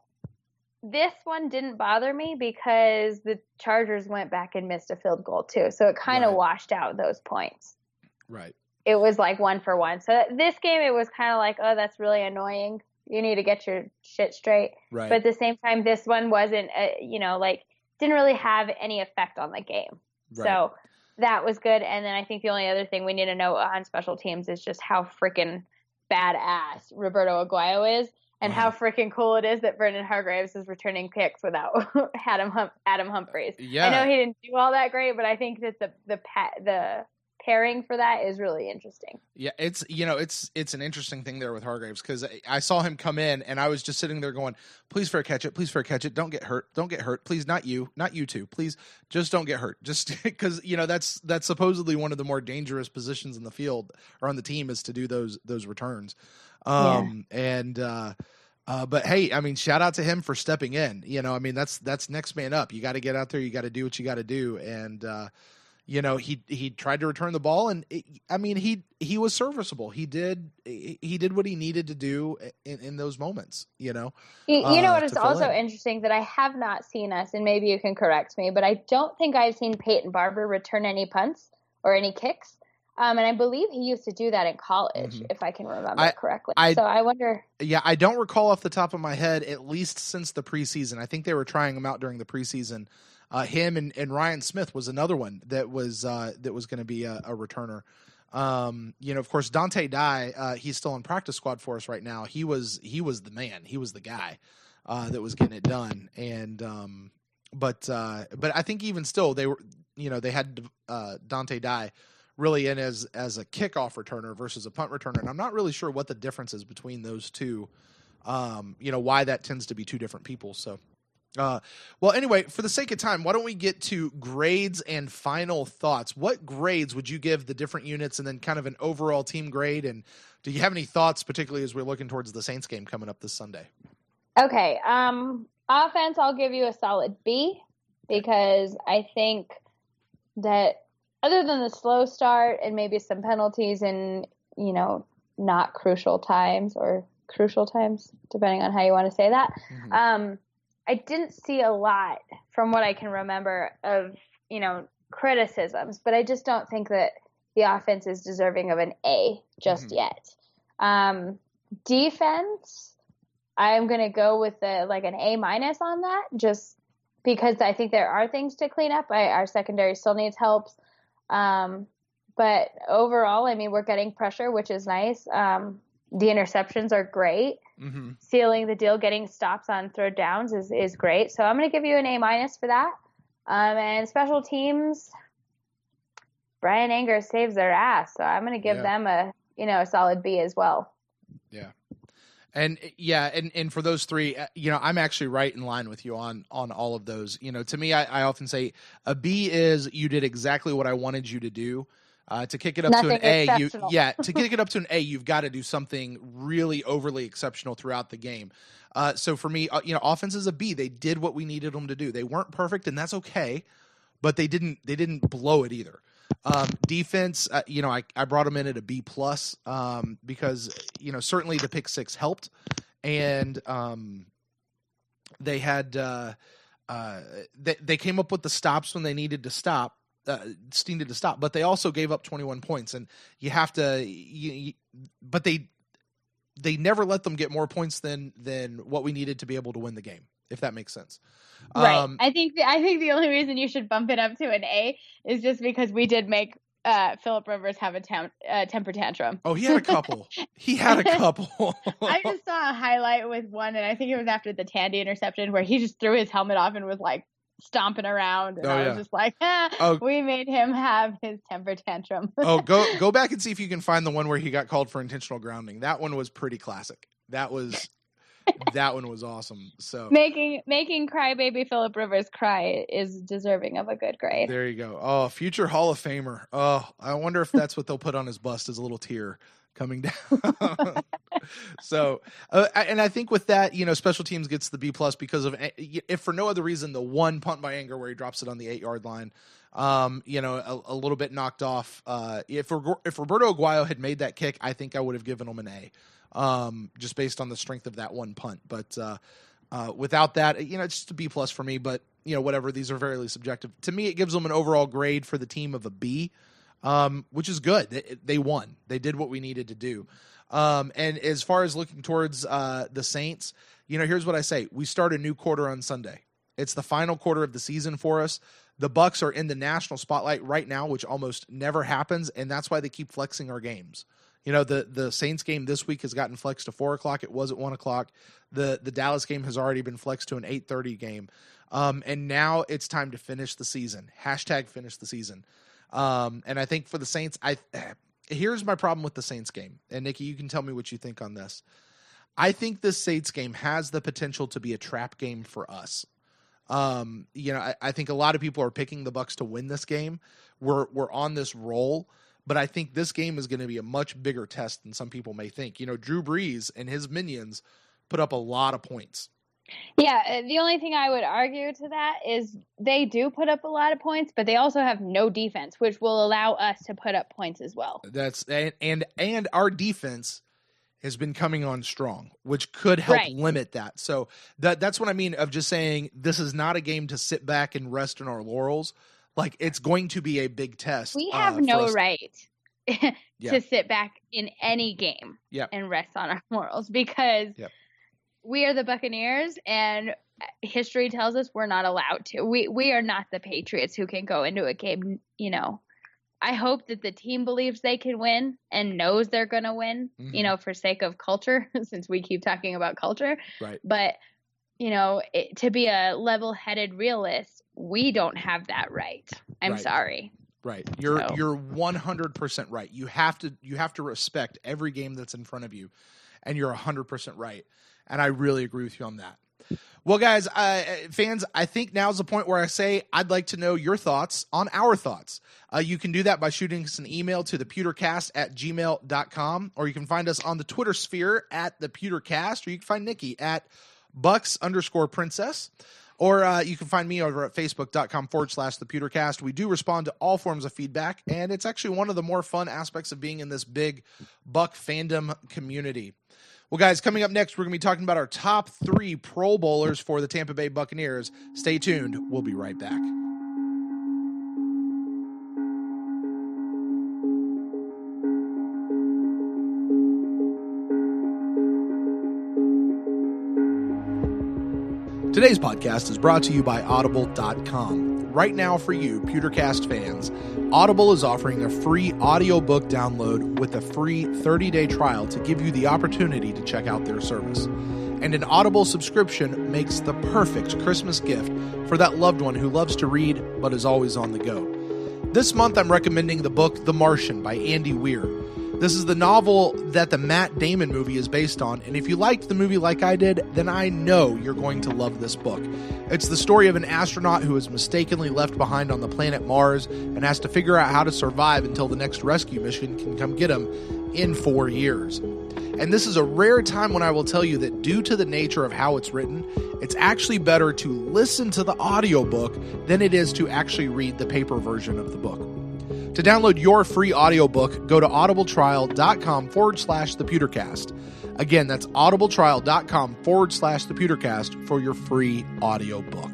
this one didn't bother me because the Chargers went back and missed a field goal too, so it kind of washed out those points. Right. It was like 1 for 1. So this game, it was kind of like, oh, that's really annoying. You need to get your shit straight. Right. But at the same time, this one wasn't, didn't really have any effect on the game. Right. So that was good. And then I think the only other thing we need to know on special teams is just how freaking badass Roberto Aguayo is, and how freaking cool it is that Brendan Hargreaves is returning kicks without Adam Humphries. Yeah. I know he didn't do all that great, but I think that the pairing for that is really interesting. Yeah, it's an interesting thing there with Hargreaves, because I saw him come in and I was just sitting there going, please fair catch it, don't get hurt, please, not you two, please just don't get hurt, just because that's supposedly one of the more dangerous positions in the field or on the team, is to do those returns. But hey, I mean, shout out to him for stepping in. That's next man up. You got to get out there, you got to do what you got to do, and he tried to return the ball, and he was serviceable. He did what he needed to do in those moments. You know what is also interesting that I have not seen us, and maybe you can correct me, but I don't think I've seen Peyton Barber return any punts or any kicks. And I believe he used to do that in college, if I can remember correctly. So I wonder. Yeah, I don't recall off the top of my head, at least since the preseason. I think they were trying him out during the preseason. Him and Ryan Smith was another one that was going to be a returner. Of course, Dante Dye, he's still in practice squad for us right now. He was the man. He was the guy that was getting it done. And but I think even still they had Dante Dye really in as a kickoff returner versus a punt returner. And I'm not really sure what the difference is between those two. Why that tends to be two different people. So. Well, anyway, for the sake of time, why don't we get to grades and final thoughts? What grades would you give the different units, and then kind of an overall team grade? And do you have any thoughts, particularly as we're looking towards the Saints game coming up this Sunday? Okay. Offense, I'll give you a solid B, because I think that other than the slow start and maybe some penalties and, not crucial times, or crucial times, depending on how you want to say that, I didn't see a lot from what I can remember of, criticisms, but I just don't think that the offense is deserving of an A just yet. Defense, I'm going to go with an A- on that, just because I think there are things to clean up. Our secondary still needs help. But overall, we're getting pressure, which is nice. The interceptions are great. Sealing the deal, getting stops on third downs is great. So I'm going to give you an A- for that. And special teams, Brian Anger saves their ass. So I'm going to give them a solid B as well. Yeah. And for those three, I'm actually right in line with you on all of those. To me, I often say a B is you did exactly what I wanted you to do. To kick it up to an A, to kick it up to an A, you've got to do something really overly exceptional throughout the game. So for me, offense is a B. They did what we needed them to do. They weren't perfect, and that's okay, but they didn't blow it either. Defense, I brought them in at a B plus, because certainly the pick six helped, and they had they came up with the stops when they needed to stop. But they also gave up 21 points, and you have to. But they never let them get more points than what we needed to be able to win the game, if that makes sense. Right. I think the only reason you should bump it up to an A is just because we did make Phillip Rivers have a temper tantrum. Oh, he had a couple. I just saw a highlight with one, and I think it was after the Tandy interception, where he just threw his helmet off and was like stomping around, and I was just like, we made him have his temper tantrum. Go back and see if you can find the one where he got called for intentional grounding. That one was pretty classic. That one was awesome. So making crybaby Phillip Rivers cry is deserving of a good grade. There you go. Oh, future Hall of Famer. Oh, I wonder if that's what they'll put on his bust, as a little tear coming down. So, and I think with that, special teams gets the B plus because of, if for no other reason, the one punt by Anger where he drops it on the 8-yard line, a little bit knocked off. If Roberto Aguayo had made that kick, I think I would have given him an A, just based on the strength of that one punt. But without that, it's just a B plus for me. But whatever, these are very subjective. To me, it gives them an overall grade for the team of a B. Which is good. They won. They did what we needed to do. And as far as looking towards the Saints, here's what I say. We start a new quarter on Sunday. It's the final quarter of the season for us. The Bucs are in the national spotlight right now, which almost never happens, and that's why they keep flexing our games. The Saints game this week has gotten flexed to 4:00. It was at 1:00. The Dallas game has already been flexed to an 8:30 game. And now it's time to finish the season. #finish the season. And I think for the Saints, here's my problem with the Saints game. And Nikki, you can tell me what you think on this. I think this Saints game has the potential to be a trap game for us. I think a lot of people are picking the Bucs to win this game. We're on this roll, but I think this game is going to be a much bigger test than some people may think. Drew Brees and his minions put up a lot of points. Yeah, the only thing I would argue to that is they do put up a lot of points, but they also have no defense, which will allow us to put up points as well. That's and our defense has been coming on strong, which could help limit that. So that's what I mean of just saying this is not a game to sit back and rest on our laurels. Like, it's going to be a big test. We have no right to sit back in any game and rest on our laurels because we are the Buccaneers, and history tells us we're not allowed to. We are not the Patriots who can go into a game, you know. I hope that the team believes they can win and knows they're going to win, you know, for sake of culture, since we keep talking about culture. Right. But, you know, to be a level-headed realist, we don't have that right. I'm sorry. Right. You're 100% right. You have to respect every game that's in front of you, and you're 100% right. And I really agree with you on that. Well, guys, fans, I think now's the point where I say I'd like to know your thoughts on our thoughts. You can do that by shooting us an email to thepewtercast@gmail.com, or you can find us on the Twitter sphere at thepewtercast, or you can find Nikki at Bucks_princess, or you can find me over at facebook.com/thepewtercast. We do respond to all forms of feedback, and it's actually one of the more fun aspects of being in this big Buck fandom community. Well, guys, coming up next, we're going to be talking about our top 3 Pro Bowlers for the Tampa Bay Buccaneers. Stay tuned. We'll be right back. Today's podcast is brought to you by Audible.com. Right now for you, PewterCast fans, Audible is offering a free audiobook download with a free 30-day trial to give you the opportunity to check out their service. And an Audible subscription makes the perfect Christmas gift for that loved one who loves to read but is always on the go. This month, I'm recommending the book The Martian by Andy Weir. This is the novel that the Matt Damon movie is based on, and if you liked the movie like I did, then I know you're going to love this book. It's the story of an astronaut who is mistakenly left behind on the planet Mars and has to figure out how to survive until the next rescue mission can come get him in 4 years. And this is a rare time when I will tell you that due to the nature of how it's written, it's actually better to listen to the audiobook than it is to actually read the paper version of the book. To download your free audiobook, go to audibletrial.com/thepewtercast. Again, that's audibletrial.com/thepewtercast for your free audiobook.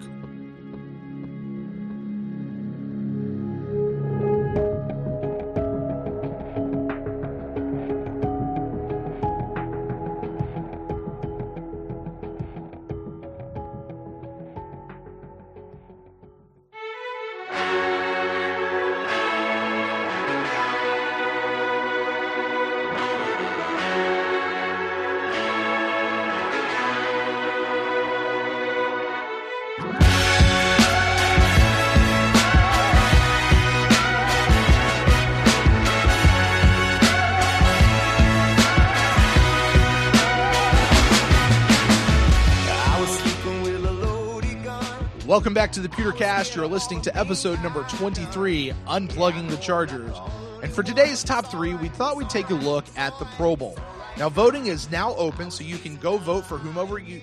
Welcome back to the PewterCast. You're listening to episode number 23, Unplugging the Chargers. And for today's top 3, we thought we'd take a look at the Pro Bowl. Now, voting is now open, so you can go vote for whomever you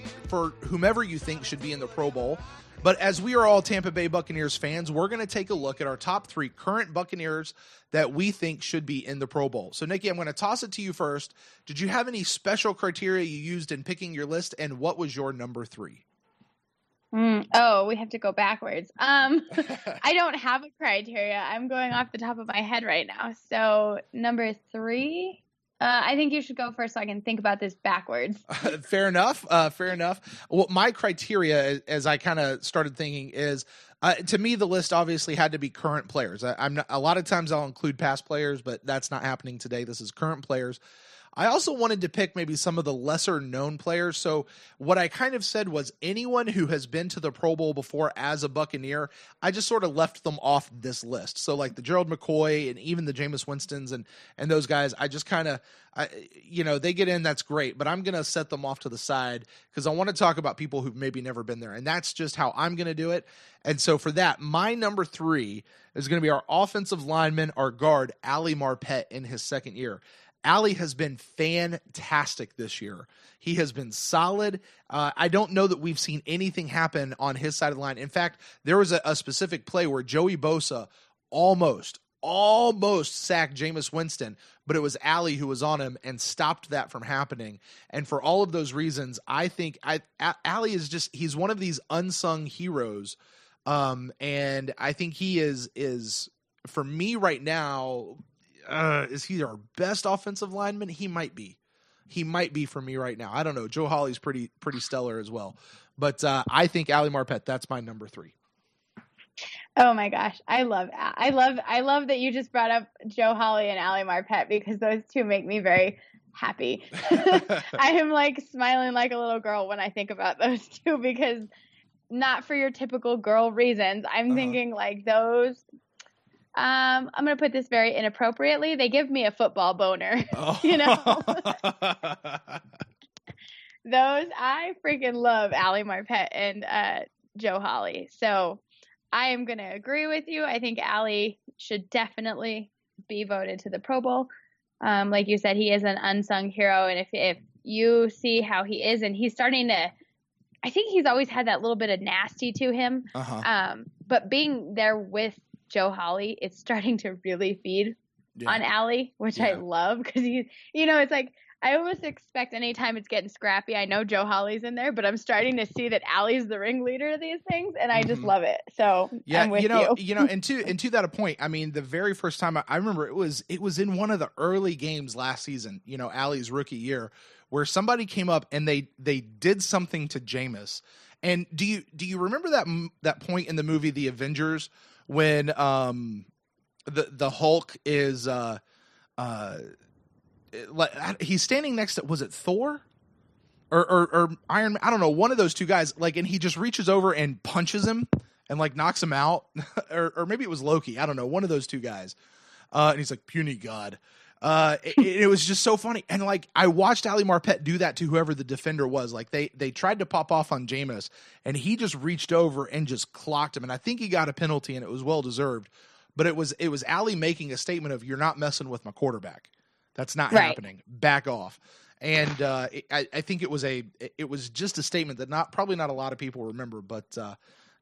think should be in the Pro Bowl. But as we are all Tampa Bay Buccaneers fans, we're going to take a look at our top 3 current Buccaneers that we think should be in the Pro Bowl. So, Nikki, I'm going to toss it to you first. Did you have any special criteria you used in picking your list, and what was your number 3? Oh, we have to go backwards. I don't have a criteria. I'm going off the top of my head right now. So number 3, I think you should go first so I can think about this backwards. Fair enough. Well, my criteria, as I kind of started thinking, is to me the list obviously had to be current players. I'm not, a lot of times I'll include past players, but that's not happening today. This is current players. I also wanted to pick maybe some of the lesser known players. So what I kind of said was anyone who has been to the Pro Bowl before as a Buccaneer, I just sort of left them off this list. So like the Gerald McCoy and even the Jameis Winstons and those guys, I just kind of, they get in, that's great, but I'm going to set them off to the side because I want to talk about people who've maybe never been there. And that's just how I'm going to do it. And so for that, my number 3 is going to be our offensive lineman, our guard, Ali Marpet in his second year. Allie has been fantastic this year. He has been solid. I don't know that we've seen anything happen on his side of the line. In fact, there was a specific play where Joey Bosa almost sacked Jameis Winston, but it was Allie who was on him and stopped that from happening. And for all of those reasons, I think Allie is he's one of these unsung heroes. And I think he is for me right now, is he our best offensive lineman? He might be for me right now. I don't know. Joe Hawley's pretty stellar as well, but I think Ali Marpet, that's my number 3. Oh my gosh. I love that you just brought up Joe Hawley and Ali Marpet, because those two make me very happy. I am like smiling like a little girl when I think about those two, because not for your typical girl reasons. I'm thinking like those, I'm going to put this very inappropriately. They give me a football boner, you know, those, I freaking love Ali Marpet and Joe Hawley. So I am going to agree with you. I think Ali should definitely be voted to the Pro Bowl. Like you said, he is an unsung hero. And if you see how he is, and he's starting to, I think he's always had that little bit of nasty to him. But being there with Joe Hawley, it's starting to really feed on Ali, which I love, because he's, you know, it's like, I almost expect anytime it's getting scrappy, I know Joe Hawley's in there, but I'm starting to see that Allie's the ringleader of these things, and I just love it. So I'm with you. And to that point, I mean, the very first time I remember it was in one of the early games last season, you know, Allie's rookie year, where somebody came up and they did something to Jameis. And do you remember that point in the movie The Avengers when the Hulk is he's standing next to, was it Thor or Iron Man? I don't know, one of those two guys, like, and he just reaches over and punches him and like knocks him out, or maybe it was Loki, I don't know, one of those two guys, and he's like, puny god. It was just so funny. And like, I watched Ali Marpet do that to whoever the defender was. Like they tried to pop off on Jameis, and he just reached over and just clocked him, and I think he got a penalty, and it was well deserved. But it was Ali making a statement of, you're not messing with my quarterback. That's not happening. Back off. And I think it was just a statement that probably not a lot of people remember. But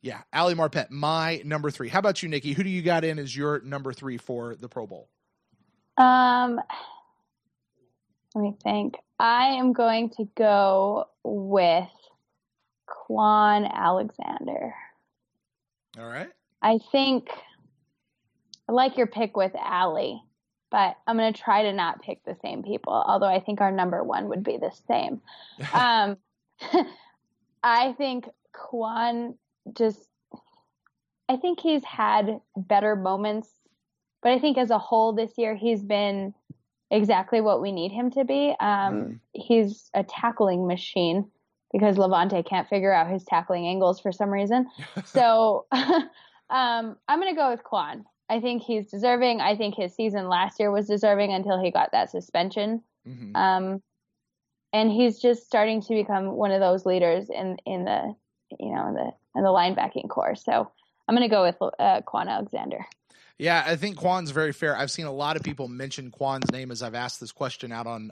yeah, Ali Marpet, my number 3. How about you, Nikki? Who do you got in as your number 3 for the Pro Bowl? Let me think. I am going to go with Quan Alexander. All right. I think I like your pick with Ali, but I'm going to try to not pick the same people, although I think our number 1 would be the same. I think Quan I think he's had better moments, but I think as a whole this year, he's been exactly what we need him to be. He's a tackling machine, because Levante can't figure out his tackling angles for some reason. So I'm going to go with Quan. I think he's deserving. I think his season last year was deserving until he got that suspension. And he's just starting to become one of those leaders in the linebacking core. So I'm going to go with Quan Alexander. Yeah, I think Quan's very fair. I've seen a lot of people mention Quan's name as I've asked this question out on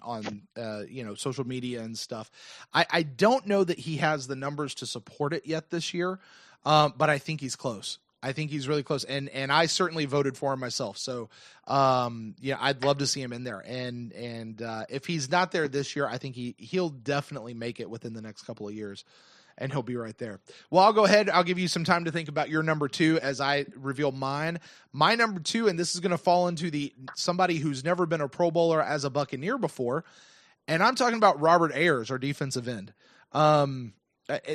social media and stuff. I don't know that he has the numbers to support it yet this year, but I think he's close. I think he's really close, and I certainly voted for him myself. So, I'd love to see him in there. And if he's not there this year, I think he'll definitely make it within the next couple of years, and he'll be right there. Well, I'll go ahead. I'll give you some time to think about your number 2 as I reveal mine. My number 2, and this is going to fall into somebody who's never been a Pro Bowler as a Buccaneer before, and I'm talking about Robert Ayers, our defensive end.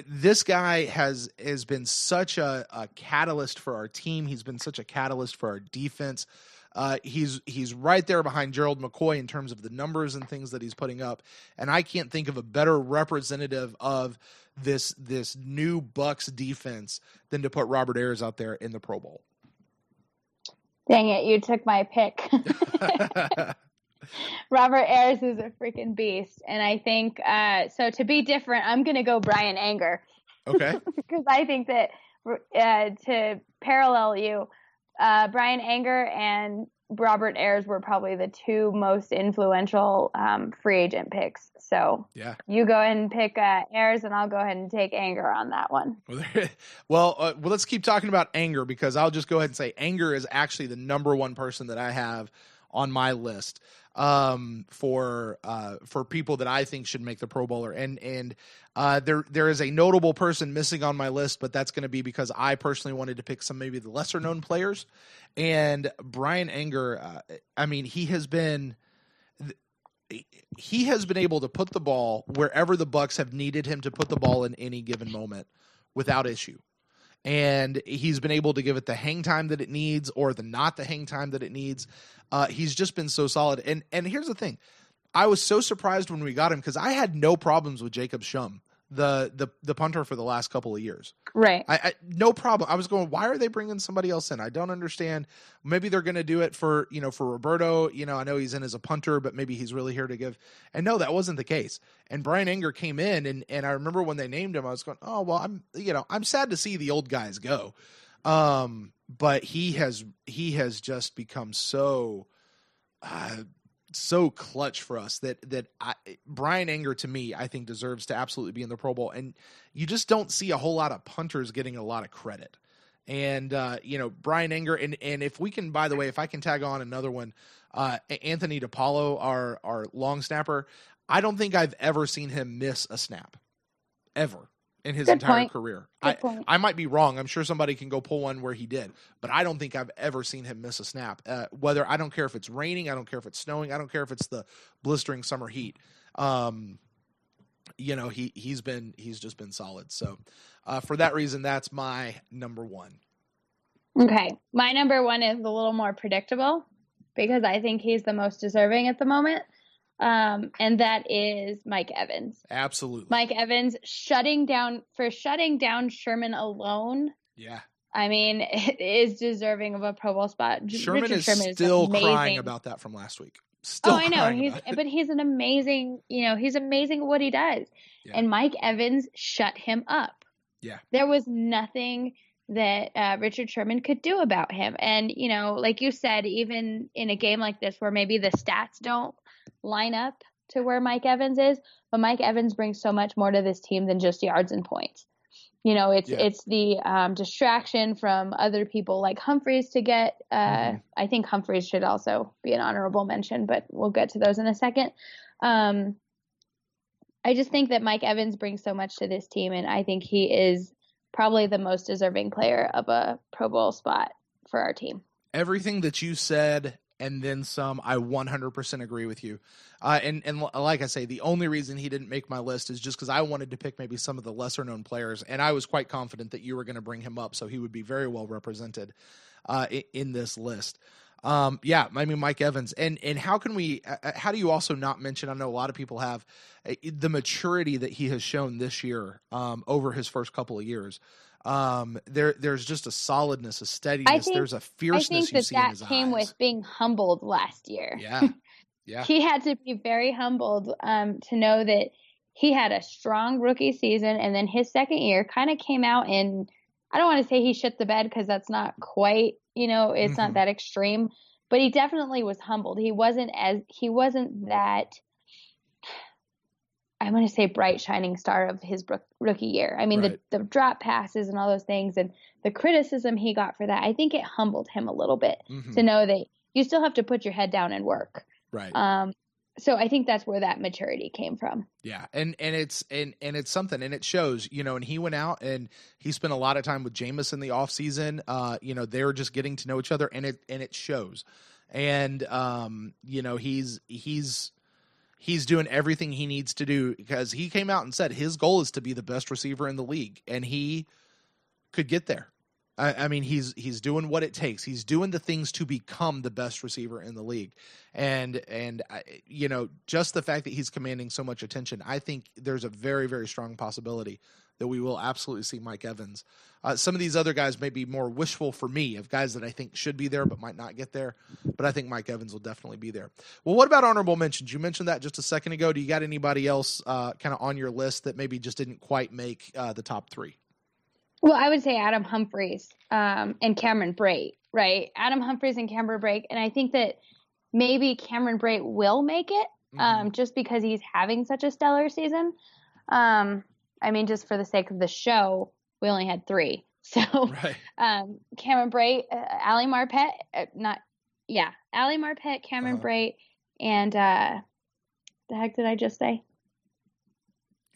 This guy has been such a catalyst for our team. He's been such a catalyst for our defense. He's right there behind Gerald McCoy in terms of the numbers and things that he's putting up. And I can't think of a better representative of this new Bucs defense than to put Robert Ayers out there in the Pro Bowl. Dang it, you took my pick. Robert Ayers is a freaking beast. And I think, so to be different, I'm going to go Brian Anger. Okay. Because I think that to parallel you, Brian Anger and Robert Ayers were probably the two most influential free agent picks. So Yeah. you go ahead and pick Ayers, and I'll go ahead and take Anger on that one. Well, let's keep talking about Anger, because I'll just go ahead and say Anger is actually the number one person that I have on my list for people that I think should make the Pro Bowler. And there is a notable person missing on my list, but that's going to be because I personally wanted to pick some maybe the lesser known players. And Brian Anger, I mean, he has been able to put the ball wherever the Bucs have needed him to put the ball in any given moment without issue. And he's been able to give it the hang time that it needs, or the not the hang time that it needs. He's just been so solid. And here's the thing. I was so surprised when we got him, because I had no problems with Jacob Schum, the punter for the last couple of years. Right. I no problem. I was going, why are they bringing somebody else in? I don't understand. Maybe they're going to do it for Roberto. I know he's in as a punter, but maybe he's really here to give. And no, that wasn't the case. And Brian Anger came in, and I remember when they named him, I was going, oh, well, I'm sad to see the old guys go. But he has just become so clutch for us that Brian Anger, to me, I think deserves to absolutely be in the Pro Bowl. And you just don't see a whole lot of punters getting a lot of credit. And, Brian Anger, and if we can, by the way, if I can tag on another one, Anthony DePaulo, our long snapper, I don't think I've ever seen him miss a snap ever in his entire career. I might be wrong. I'm sure somebody can go pull one where he did, but I don't think I've ever seen him miss a snap. I don't care if it's raining, I don't care if it's snowing, I don't care if it's the blistering summer heat. He's just been solid. So for that reason, that's my number one. Okay. My number one is a little more predictable, because I think he's the most deserving at the moment. And that is Mike Evans. Absolutely. Mike Evans shutting down Sherman alone. Yeah. I mean, it is deserving of a Pro Bowl spot. Sherman is still crying about that from last week. I know. But he's an amazing, he's amazing at what he does. Yeah. And Mike Evans shut him up. Yeah. There was nothing that Richard Sherman could do about him. And, like you said, even in a game like this where maybe the stats don't line up to where Mike Evans is, but Mike Evans brings so much more to this team than just yards and points. It's the distraction from other people like Humphreys to get, I think Humphreys should also be an honorable mention, but we'll get to those in a second. I just think that Mike Evans brings so much to this team, and I think he is probably the most deserving player of a Pro Bowl spot for our team. Everything that you said and then some, I 100% agree with you. And like I say, the only reason he didn't make my list is just because I wanted to pick maybe some of the lesser known players, and I was quite confident that you were going to bring him up, so he would be very well represented in this list. Mike Evans. And how do you also not mention, I know a lot of people have, the maturity that he has shown this year over his first couple of years. There's just a solidness, a steadiness. There's a fierceness you see in his eyes. I think that came with being humbled last year. Yeah. Yeah. He had to be very humbled to know that he had a strong rookie season, and then his second year kind of came out and I don't want to say he shit the bed, because that's not quite, it's not that extreme, but he definitely was humbled. He wasn't that, I'm going to say, bright shining star of his rookie year. I mean, right. the drop passes and all those things and the criticism he got for that, I think it humbled him a little bit to know that you still have to put your head down and work. Right. So I think that's where that maturity came from. Yeah. And it's something, and it shows, and he went out and he spent a lot of time with Jameis in the off season. They were just getting to know each other, and it shows. And, he's doing everything he needs to do, because he came out and said his goal is to be the best receiver in the league, and he could get there. I mean, he's doing what it takes. He's doing the things to become the best receiver in the league. And just the fact that he's commanding so much attention, I think there's a very, very strong possibility that we will absolutely see Mike Evans. Some of these other guys may be more wishful for me, of guys that I think should be there but might not get there. But I think Mike Evans will definitely be there. Well, what about honorable mentions? You mentioned that just a second ago. Do you got anybody else kind of on your list that maybe just didn't quite make the top three? Well, I would say Adam Humphries and Cameron Brate, right? Adam Humphries and Cameron Brate. And I think that maybe Cameron Brate will make it just because he's having such a stellar season. I mean, just for the sake of the show, we only had 3. So Right. Cameron Brate, Allie Marpet, Allie Marpet, Cameron Brate, and the heck did I just say?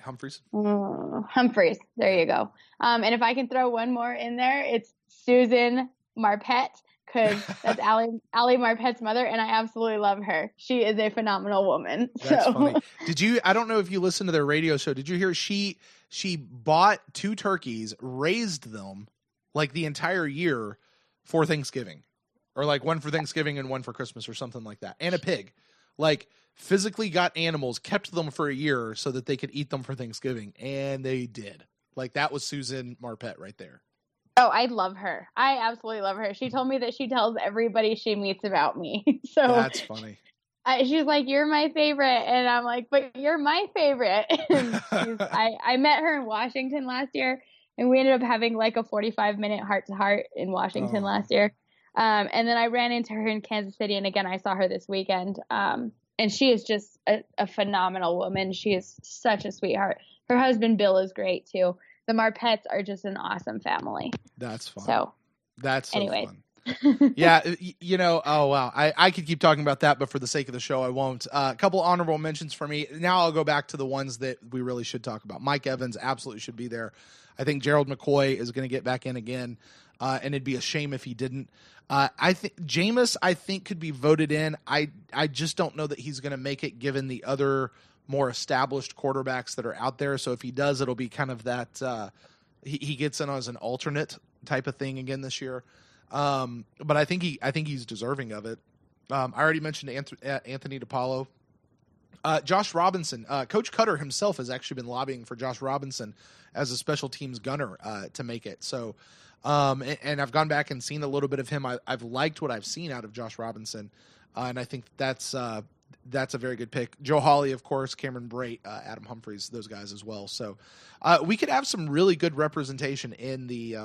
Humphries. Humphries. There you go. And if I can throw one more in there, it's Susan Marpet, because that's Allie Marpet's mother, and I absolutely love her. She is a phenomenal woman. That's funny. I don't know if you listened to their radio show. Did you hear she bought 2 turkeys, raised them like the entire year for Thanksgiving, or like one for Thanksgiving and one for Christmas or something like that, and a pig. Like physically got animals, kept them for a year so that they could eat them for Thanksgiving, and they did. Like that was Susan Marpet right there. Oh, I love her. I absolutely love her. She told me that she tells everybody she meets about me. So that's funny. She's like, "You're my favorite," and I'm like, "But you're my favorite." And I met her in Washington last year, and we ended up having like a 45-minute heart-to-heart in Washington last year. And then I ran into her in Kansas City, and again, I saw her this weekend. And she is just a phenomenal woman. She is such a sweetheart. Her husband, Bill, is great too. The Marpets are just an awesome family. That's fun. So that's so anyway. fun. Yeah. Oh, wow. I could keep talking about that, but for the sake of the show, I won't. A couple honorable mentions for me. Now I'll go back to the ones that we really should talk about. Mike Evans absolutely should be there. I think Gerald McCoy is going to get back in again. And it'd be a shame if he didn't. I think Jameis, could be voted in. I just don't know that he's going to make it given the other more established quarterbacks that are out there. So if he does, it'll be kind of that he gets in as an alternate type of thing again this year. But I think he's deserving of it. I already mentioned Anthony DePaulo. Josh Robinson, Coach Cutter himself has actually been lobbying for Josh Robinson as a special teams gunner to make it. So, and I've gone back and seen a little bit of him. I've liked what I've seen out of Josh Robinson, and I think that's a very good pick. Joe Hawley, of course, Cameron Brate, Adam Humphries, those guys as well. So we could have some really good representation in the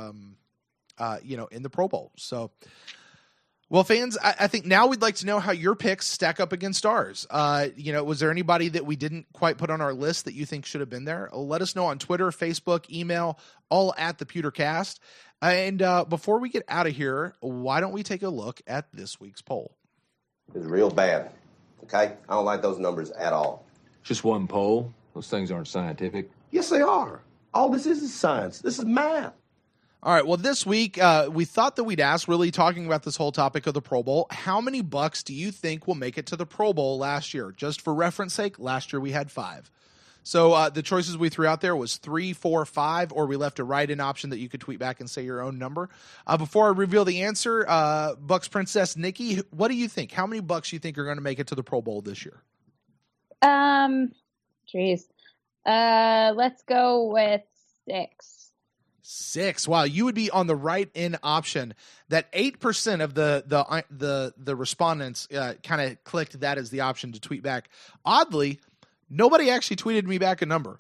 in the Pro Bowl. So. Well, fans, I think now we'd like to know how your picks stack up against ours. Was there anybody that we didn't quite put on our list that you think should have been there? Let us know on Twitter, Facebook, email, all at the PewterCast. And before we get out of here, why don't we take a look at this week's poll? It's real bad, okay? I don't like those numbers at all. Just one poll? Those things aren't scientific. Yes, they are. All this is science. This is math. All right, well, this week, we thought that we'd ask, really talking about this whole topic of the Pro Bowl, how many Bucks do you think will make it to the Pro Bowl last year? Just for reference sake, last year we had 5. So the choices we threw out there was 3, 4, 5, or we left a write-in option that you could tweet back and say your own number. Before I reveal the answer, Bucks Princess Nikki, what do you think? How many Bucks do you think are going to make it to the Pro Bowl this year? Let's go with 6. 6. Wow, you would be on the write-in option. That 8% of the respondents kind of clicked that as the option to tweet back. Oddly, nobody actually tweeted me back a number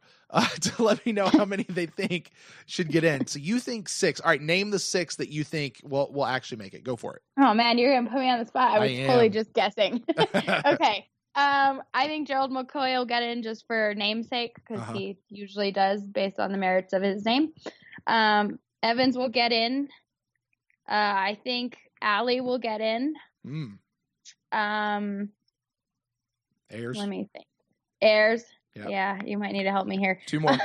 to let me know how many they think should get in. So you think 6. All right, name the 6 that you think will actually make it. Go for it. Oh man, you're gonna put me on the spot. I was totally just guessing. Okay. I think Gerald McCoy will get in just for namesake because he usually does based on the merits of his name. Evans will get in. I think Allie will get in. Ayers. Let me think. Ayers. Yep. Yeah, you might need to help me here. 2 more.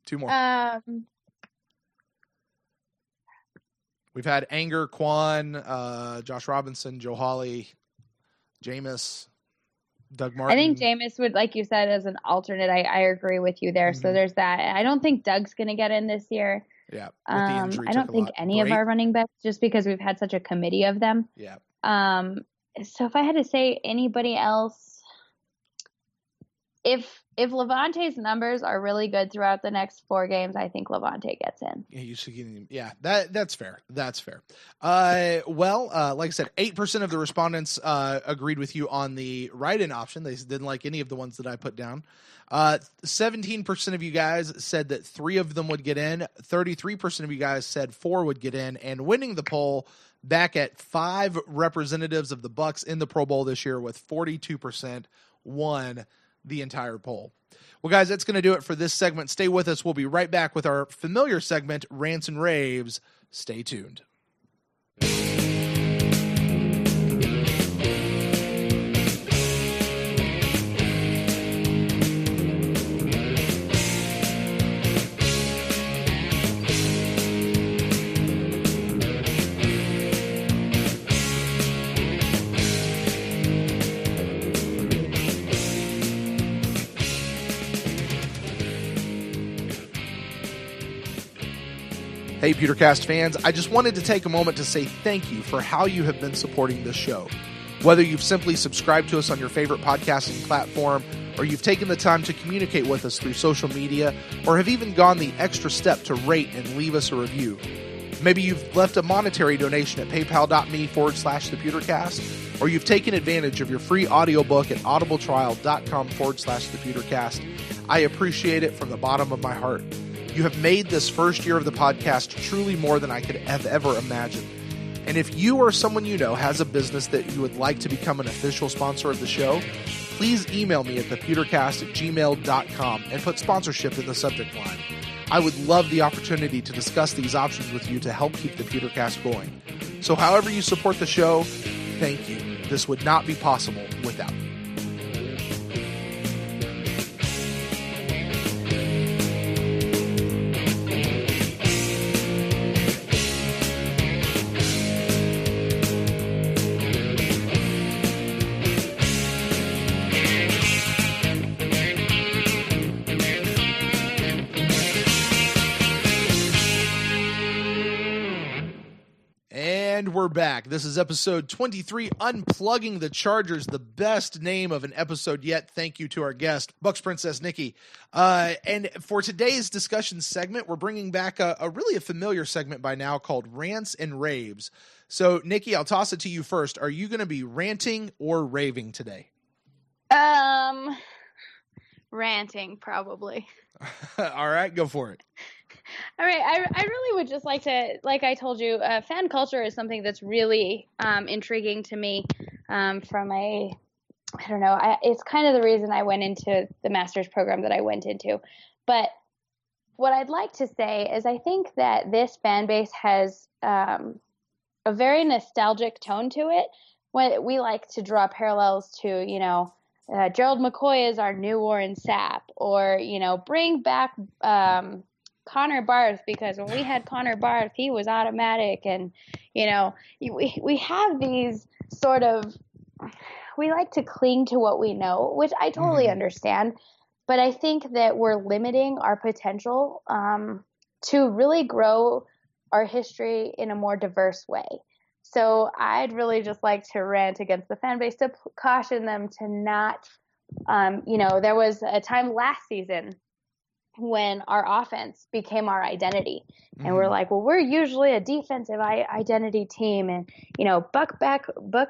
2 more. We've had Anger, Quan, Josh Robinson, Joe Hawley, Jameis, Doug Martin. I think Jameis would, like you said, as an alternate. I agree with you there. So there's that. I don't think Doug's going to get in this year. Yeah. I don't think any of our running backs, just because we've had such a committee of them. Yeah. So if I had to say anybody else, if if Levante's numbers are really good throughout the next 4 games, I think Levante gets in. Yeah, you should get him. Yeah, that's fair. That's fair. Like I said, 8% of the respondents agreed with you on the write-in option. They didn't like any of the ones that I put down. 17% of you guys said that 3 of them would get in. 33% of you guys said 4 would get in. And winning the poll back at 5 representatives of the Bucks in the Pro Bowl this year with 42% won the entire poll. Well, guys, that's going to do it for this segment. Stay with us. We'll be right back with our familiar segment, Rants and Raves. Stay tuned. Hey, PewterCast fans, I just wanted to take a moment to say thank you for how you have been supporting this show. Whether you've simply subscribed to us on your favorite podcasting platform, or you've taken the time to communicate with us through social media, or have even gone the extra step to rate and leave us a review. Maybe you've left a monetary donation at paypal.me/thepewtercast, or you've taken advantage of your free audiobook at audibletrial.com/thepewtercast. I appreciate it from the bottom of my heart. You have made this first year of the podcast truly more than I could have ever imagined. And if you or someone you know has a business that you would like to become an official sponsor of the show, please email me at thepewtercast@gmail.com and put sponsorship in the subject line. I would love the opportunity to discuss these options with you to help keep the PewterCast going. So however you support the show, thank you. This would not be possible without you. And we're back. This is episode 23, Unplugging the Chargers, the best name of an episode yet. Thank you to our guest, Bucks Princess Nikki. And for today's discussion segment, we're bringing back a really familiar segment by now called Rants and Raves. So, Nikki, I'll toss it to you first. Are you going to be ranting or raving today? Ranting, probably. All right, go for it. All right, I really would just like to, like I told you, fan culture is something that's really intriguing to me from I don't know, it's kind of the reason I went into the master's program that I went into. But what I'd like to say is I think that this fan base has a very nostalgic tone to it. When we like to draw parallels to, Gerald McCoy is our new Warren Sapp, or, bring back Connor Barth, because when we had Connor Barth, he was automatic. And, we have these sort of, we like to cling to what we know, which I totally understand. But I think that we're limiting our potential to really grow our history in a more diverse way. So I'd really just like to rant against the fan base to caution them to not, there was a time last season when our offense became our identity. And we're like, well, we're usually a defensive identity team. And, Buck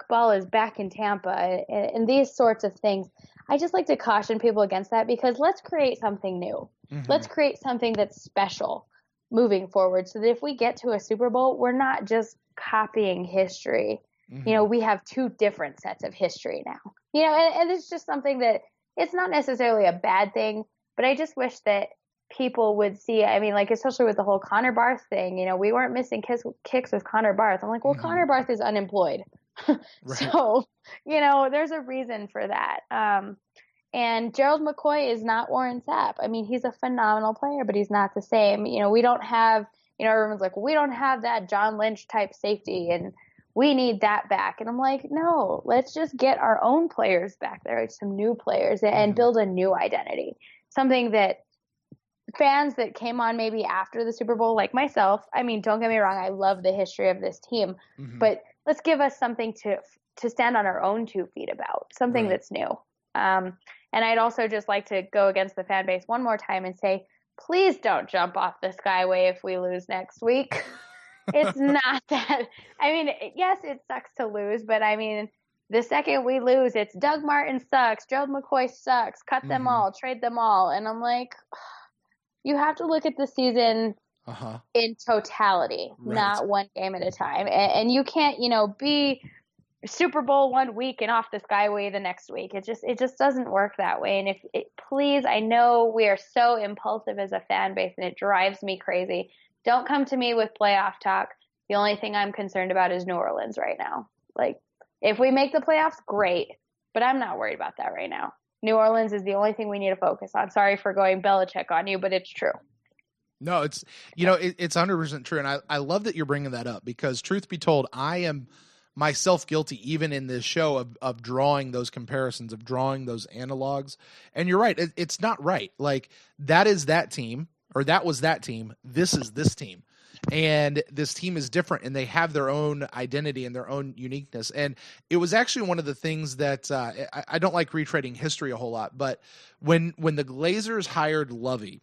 Ball is back in Tampa and these sorts of things. I just like to caution people against that, because let's create something new. Let's create something that's special moving forward, so that if we get to a Super Bowl, we're not just copying history. We have 2 different sets of history now, and it's just something that it's not necessarily a bad thing, but I just wish that people would see, especially with the whole Connor Barth thing, we weren't missing kicks with Connor Barth. I'm like, well, Connor Barth is unemployed. Right. So, there's a reason for that. And Gerald McCoy is not Warren Sapp. He's a phenomenal player, but he's not the same. We don't have, everyone's like, we don't have that John Lynch type safety and we need that back. And I'm like, no, let's just get our own players back there, some new players, and build a new identity. Something that fans that came on maybe after the Super Bowl, like myself, don't get me wrong, I love the history of this team, but let's give us something to stand on our own 2 feet about, something that's new. And I'd also just like to go against the fan base one more time and say, please don't jump off the skyway if we lose next week. It's not that. I mean, yes, it sucks to lose, but I mean, the second we lose, it's Doug Martin sucks, Gerald McCoy sucks, cut them all, trade them all. And I'm like, you have to look at the season in totality, not one game at a time. And you can't, be Super Bowl 1 week and off the skyway the next week. It just doesn't work that way. And please, I know we are so impulsive as a fan base and it drives me crazy. Don't come to me with playoff talk. The only thing I'm concerned about is New Orleans right now. Like, if we make the playoffs, great. But I'm not worried about that right now. New Orleans is the only thing we need to focus on. Sorry for going Belichick on you, but it's true. No, it's 100% true. And I love that you're bringing that up because truth be told, I am myself guilty even in this show of drawing those comparisons, of drawing those analogs. And you're right. It's not right. Like that is that team or that was that team. This is this team. And this team is different and they have their own identity and their own uniqueness. And it was actually one of the things that I don't like retreading history a whole lot, but when the Glazers hired Lovey,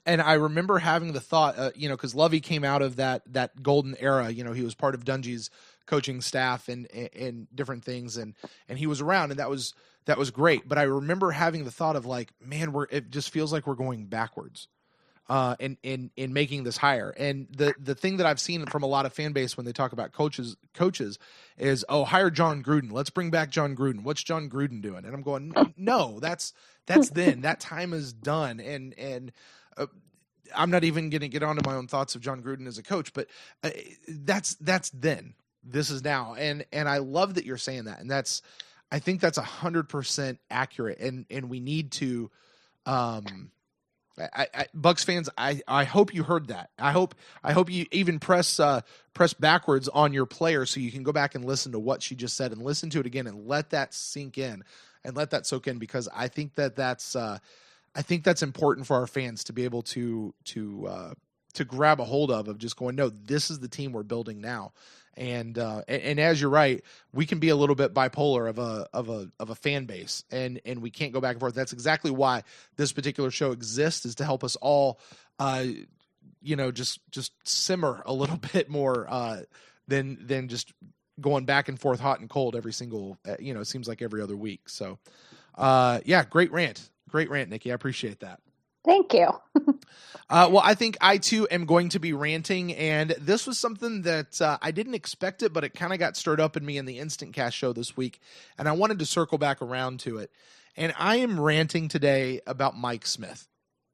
and I remember having the thought, because Lovey came out of that golden era, he was part of Dungy's coaching staff and different things. And he was around and that was great. But I remember having the thought of like, man, it just feels like we're going backwards. In making this hire. And the thing that I've seen from a lot of fan base when they talk about coaches is, hire John Gruden. Let's bring back John Gruden. What's John Gruden doing? And I'm going, no, that's then. That time is done. And I'm not even going to get onto my own thoughts of John Gruden as a coach, but that's then. This is now. And I love that you're saying that. And I think that's 100% accurate. And we need to, Bucks fans, I hope you heard that. I hope you even press backwards on your player so you can go back and listen to what she just said and listen to it again and let that sink in and let that soak in because I think that's important for our fans to be able to grab a hold of just going, no, this is the team we're building now. And as you're right, we can be a little bit bipolar of a fan base and we can't go back and forth. That's exactly why this particular show exists, is to help us all, just simmer a little bit more, than just going back and forth hot and cold every single, it seems like every other week. So, great rant, Nikki. I appreciate that. Thank you. Well, I think I too am going to be ranting, and this was something that I didn't expect it, but it kind of got stirred up in me in the Instant Cast show this week, and I wanted to circle back around to it. And I am ranting today about Mike Smith,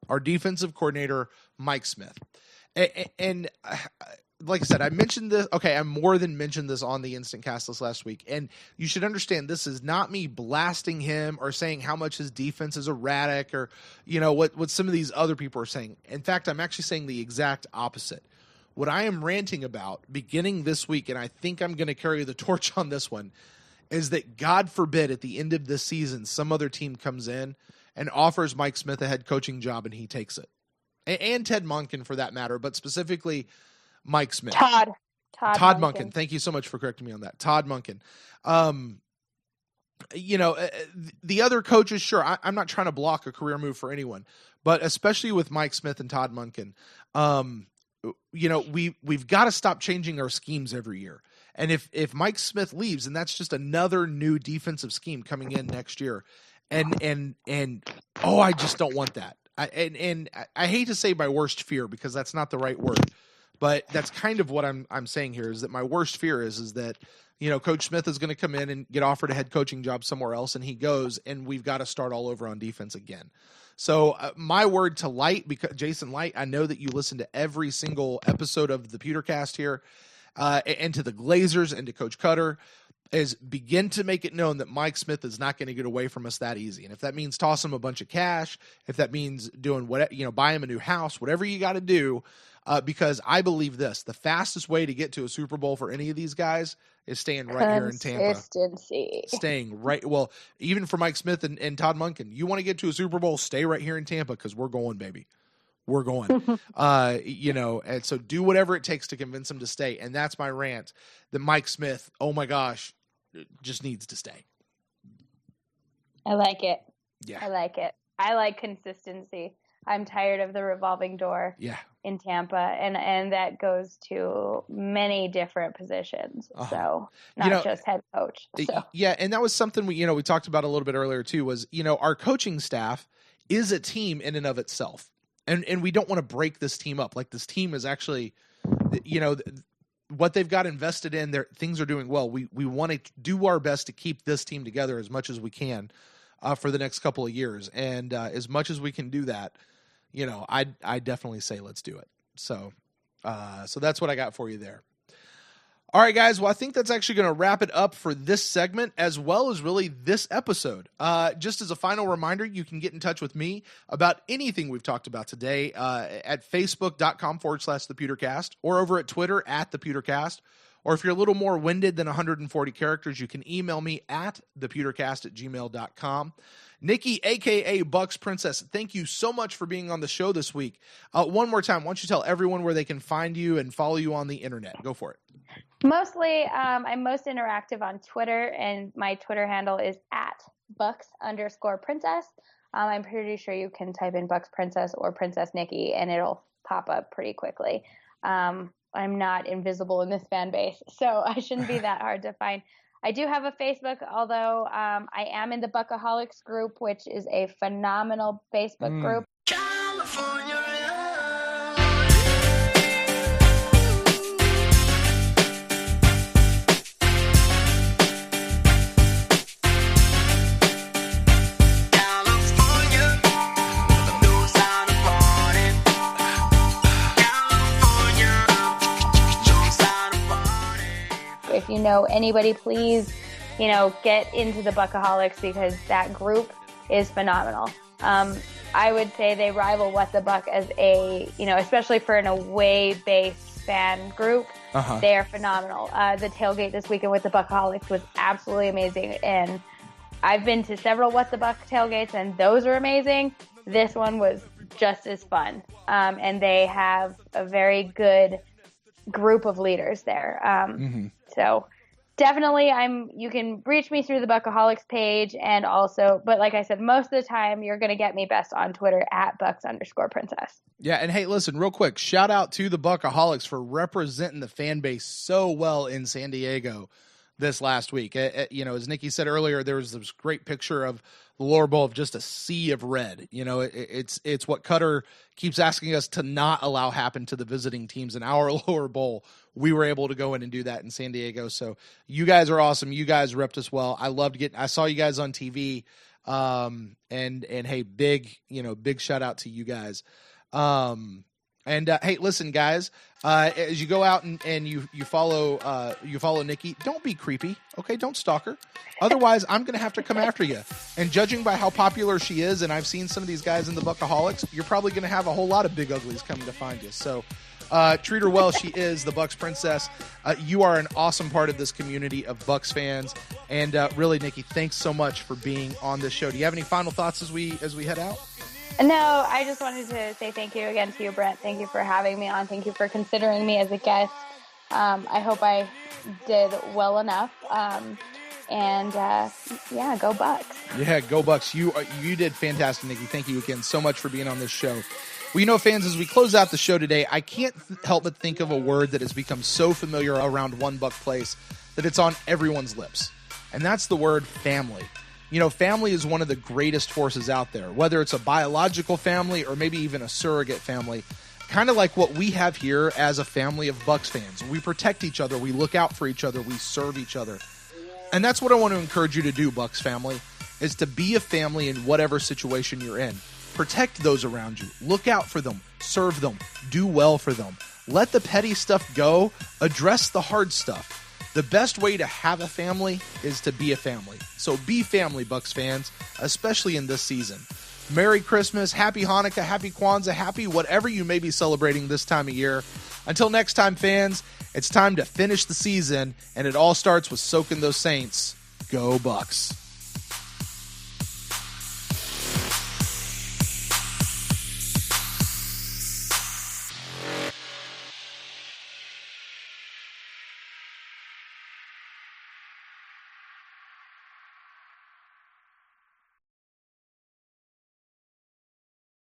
our defensive coordinator, Mike Smith. And like I said, I mentioned this. Okay, I more than mentioned this on the Instant Cast this last week. And you should understand, this is not me blasting him or saying how much his defense is erratic or, what some of these other people are saying. In fact, I'm actually saying the exact opposite. What I am ranting about beginning this week, and I think I'm going to carry the torch on this one, is that God forbid at the end of this season, some other team comes in and offers Mike Smith a head coaching job and he takes it. And Ted Monken for that matter, but specifically Mike Smith. Todd Monken. Thank you so much for correcting me on that. Todd Monken. The other coaches, sure, I'm not trying to block a career move for anyone, but especially with Mike Smith and Todd Monken, we've got to stop changing our schemes every year. And if Mike Smith leaves, and that's just another new defensive scheme coming in next year, and I just don't want that. I hate to say my worst fear because that's not the right word. But that's kind of what I'm saying here, is that my worst fear is that, Coach Smith is going to come in and get offered a head coaching job somewhere else, and he goes, and we've got to start all over on defense again. So my word to Light, because Jason Light, I know that you listen to every single episode of the PewterCast here, and to the Glazers and to Coach Cutter, is begin to make it known that Mike Smith is not going to get away from us that easy. And if that means toss him a bunch of cash, if that means doing buy him a new house, whatever you got to do, because I believe this, the fastest way to get to a Super Bowl for any of these guys is staying right here in Tampa. Consistency. Staying right. Well, even for Mike Smith and Todd Monken, you want to get to a Super Bowl, stay right here in Tampa because we're going, baby. We're going. And so do whatever it takes to convince him to stay. And that's my rant, that Mike Smith, oh my gosh, just needs to stay. I like it. Yeah. I like it. I like consistency. I'm tired of the revolving door in Tampa, and that goes to many different positions. So not just head coach. So. Yeah, and that was something we talked about a little bit earlier too, was, our coaching staff is a team in and of itself. And we don't want to break this team up. Like, this team is actually, what they've got invested in, things are doing well. We want to do our best to keep this team together as much as we can for the next couple of years. And as much as we can do that, I definitely say let's do it. So that's what I got for you there. All right, guys. Well, I think that's actually going to wrap it up for this segment, as well as really this episode. Just as a final reminder, you can get in touch with me about anything we've talked about today at facebook.com/thepewtercast, or over at Twitter @thepewtercast. Or if you're a little more winded than 140 characters, you can email me at thepewtercast@gmail.com. Nikki, a.k.a. Bucks Princess, thank you so much for being on the show this week. One more time, why don't you tell everyone where they can find you and follow you on the internet? Go for it. Mostly, I'm most interactive on Twitter, and my Twitter handle is @Bucks_Princess. I'm pretty sure you can type in Bucks Princess or Princess Nikki, and it'll pop up pretty quickly. I'm not invisible in this fan base, so I shouldn't be that hard to find. I do have a Facebook, although I am in the Buckaholics group, which is a phenomenal Facebook group. California. If you know anybody, please, get into the Buckaholics, because that group is phenomenal. I would say they rival What the Buck as a, especially for an away-based fan group. They are phenomenal. The tailgate this weekend with the Buckaholics was absolutely amazing. And I've been to several What the Buck tailgates, and those are amazing. This one was just as fun. And they have a very good group of leaders there. So definitely you can reach me through the Buckaholics page, and also, but like I said, most of the time you're going to get me best on Twitter @Bucks_Princess. Yeah. And hey, listen, real quick, shout out to the Buckaholics for representing the fan base so well in San Diego this last week. As Nikki said earlier, there was this great picture of the lower bowl of just a sea of red. It's what Cutter keeps asking us to not allow happen to the visiting teams in our lower bowl. We were able to go in and do that in San Diego. So you guys are awesome. You guys repped us well. I saw you guys on TV. And hey, big shout out to you guys. Hey, listen, guys, as you go out and you follow Nikki, don't be creepy. Okay. Don't stalk her. Otherwise I'm going to have to come after you. And judging by how popular she is, and I've seen some of these guys in the Buckaholics, you're probably going to have a whole lot of big uglies coming to find you. So, treat her well. She is the Bucks Princess. You are an awesome part of this community of Bucks fans. And, really, Nikki, thanks so much for being on this show. Do you have any final thoughts as we head out? No, I just wanted to say thank you again to you, Brent. Thank you for having me on. Thank you for considering me as a guest. I hope I did well enough. Go Bucks. Yeah, go Bucks. You did fantastic, Nikki. Thank you again so much for being on this show. Well, fans, as we close out the show today, I can't help but think of a word that has become so familiar around One Buck Place that it's on everyone's lips. And that's the word family. Family is one of the greatest forces out there, whether it's a biological family or maybe even a surrogate family, kind of like what we have here as a family of Bucks fans. We protect each other. We look out for each other. We serve each other. And that's what I want to encourage you to do, Bucks family, is to be a family in whatever situation you're in. Protect those around you. Look out for them. Serve them. Do well for them. Let the petty stuff go. Address the hard stuff. The best way to have a family is to be a family. So be family, Bucks fans, especially in this season. Merry Christmas, Happy Hanukkah, Happy Kwanzaa, happy whatever you may be celebrating this time of year. Until next time, fans, it's time to finish the season, and it all starts with soaking those Saints. Go Bucks.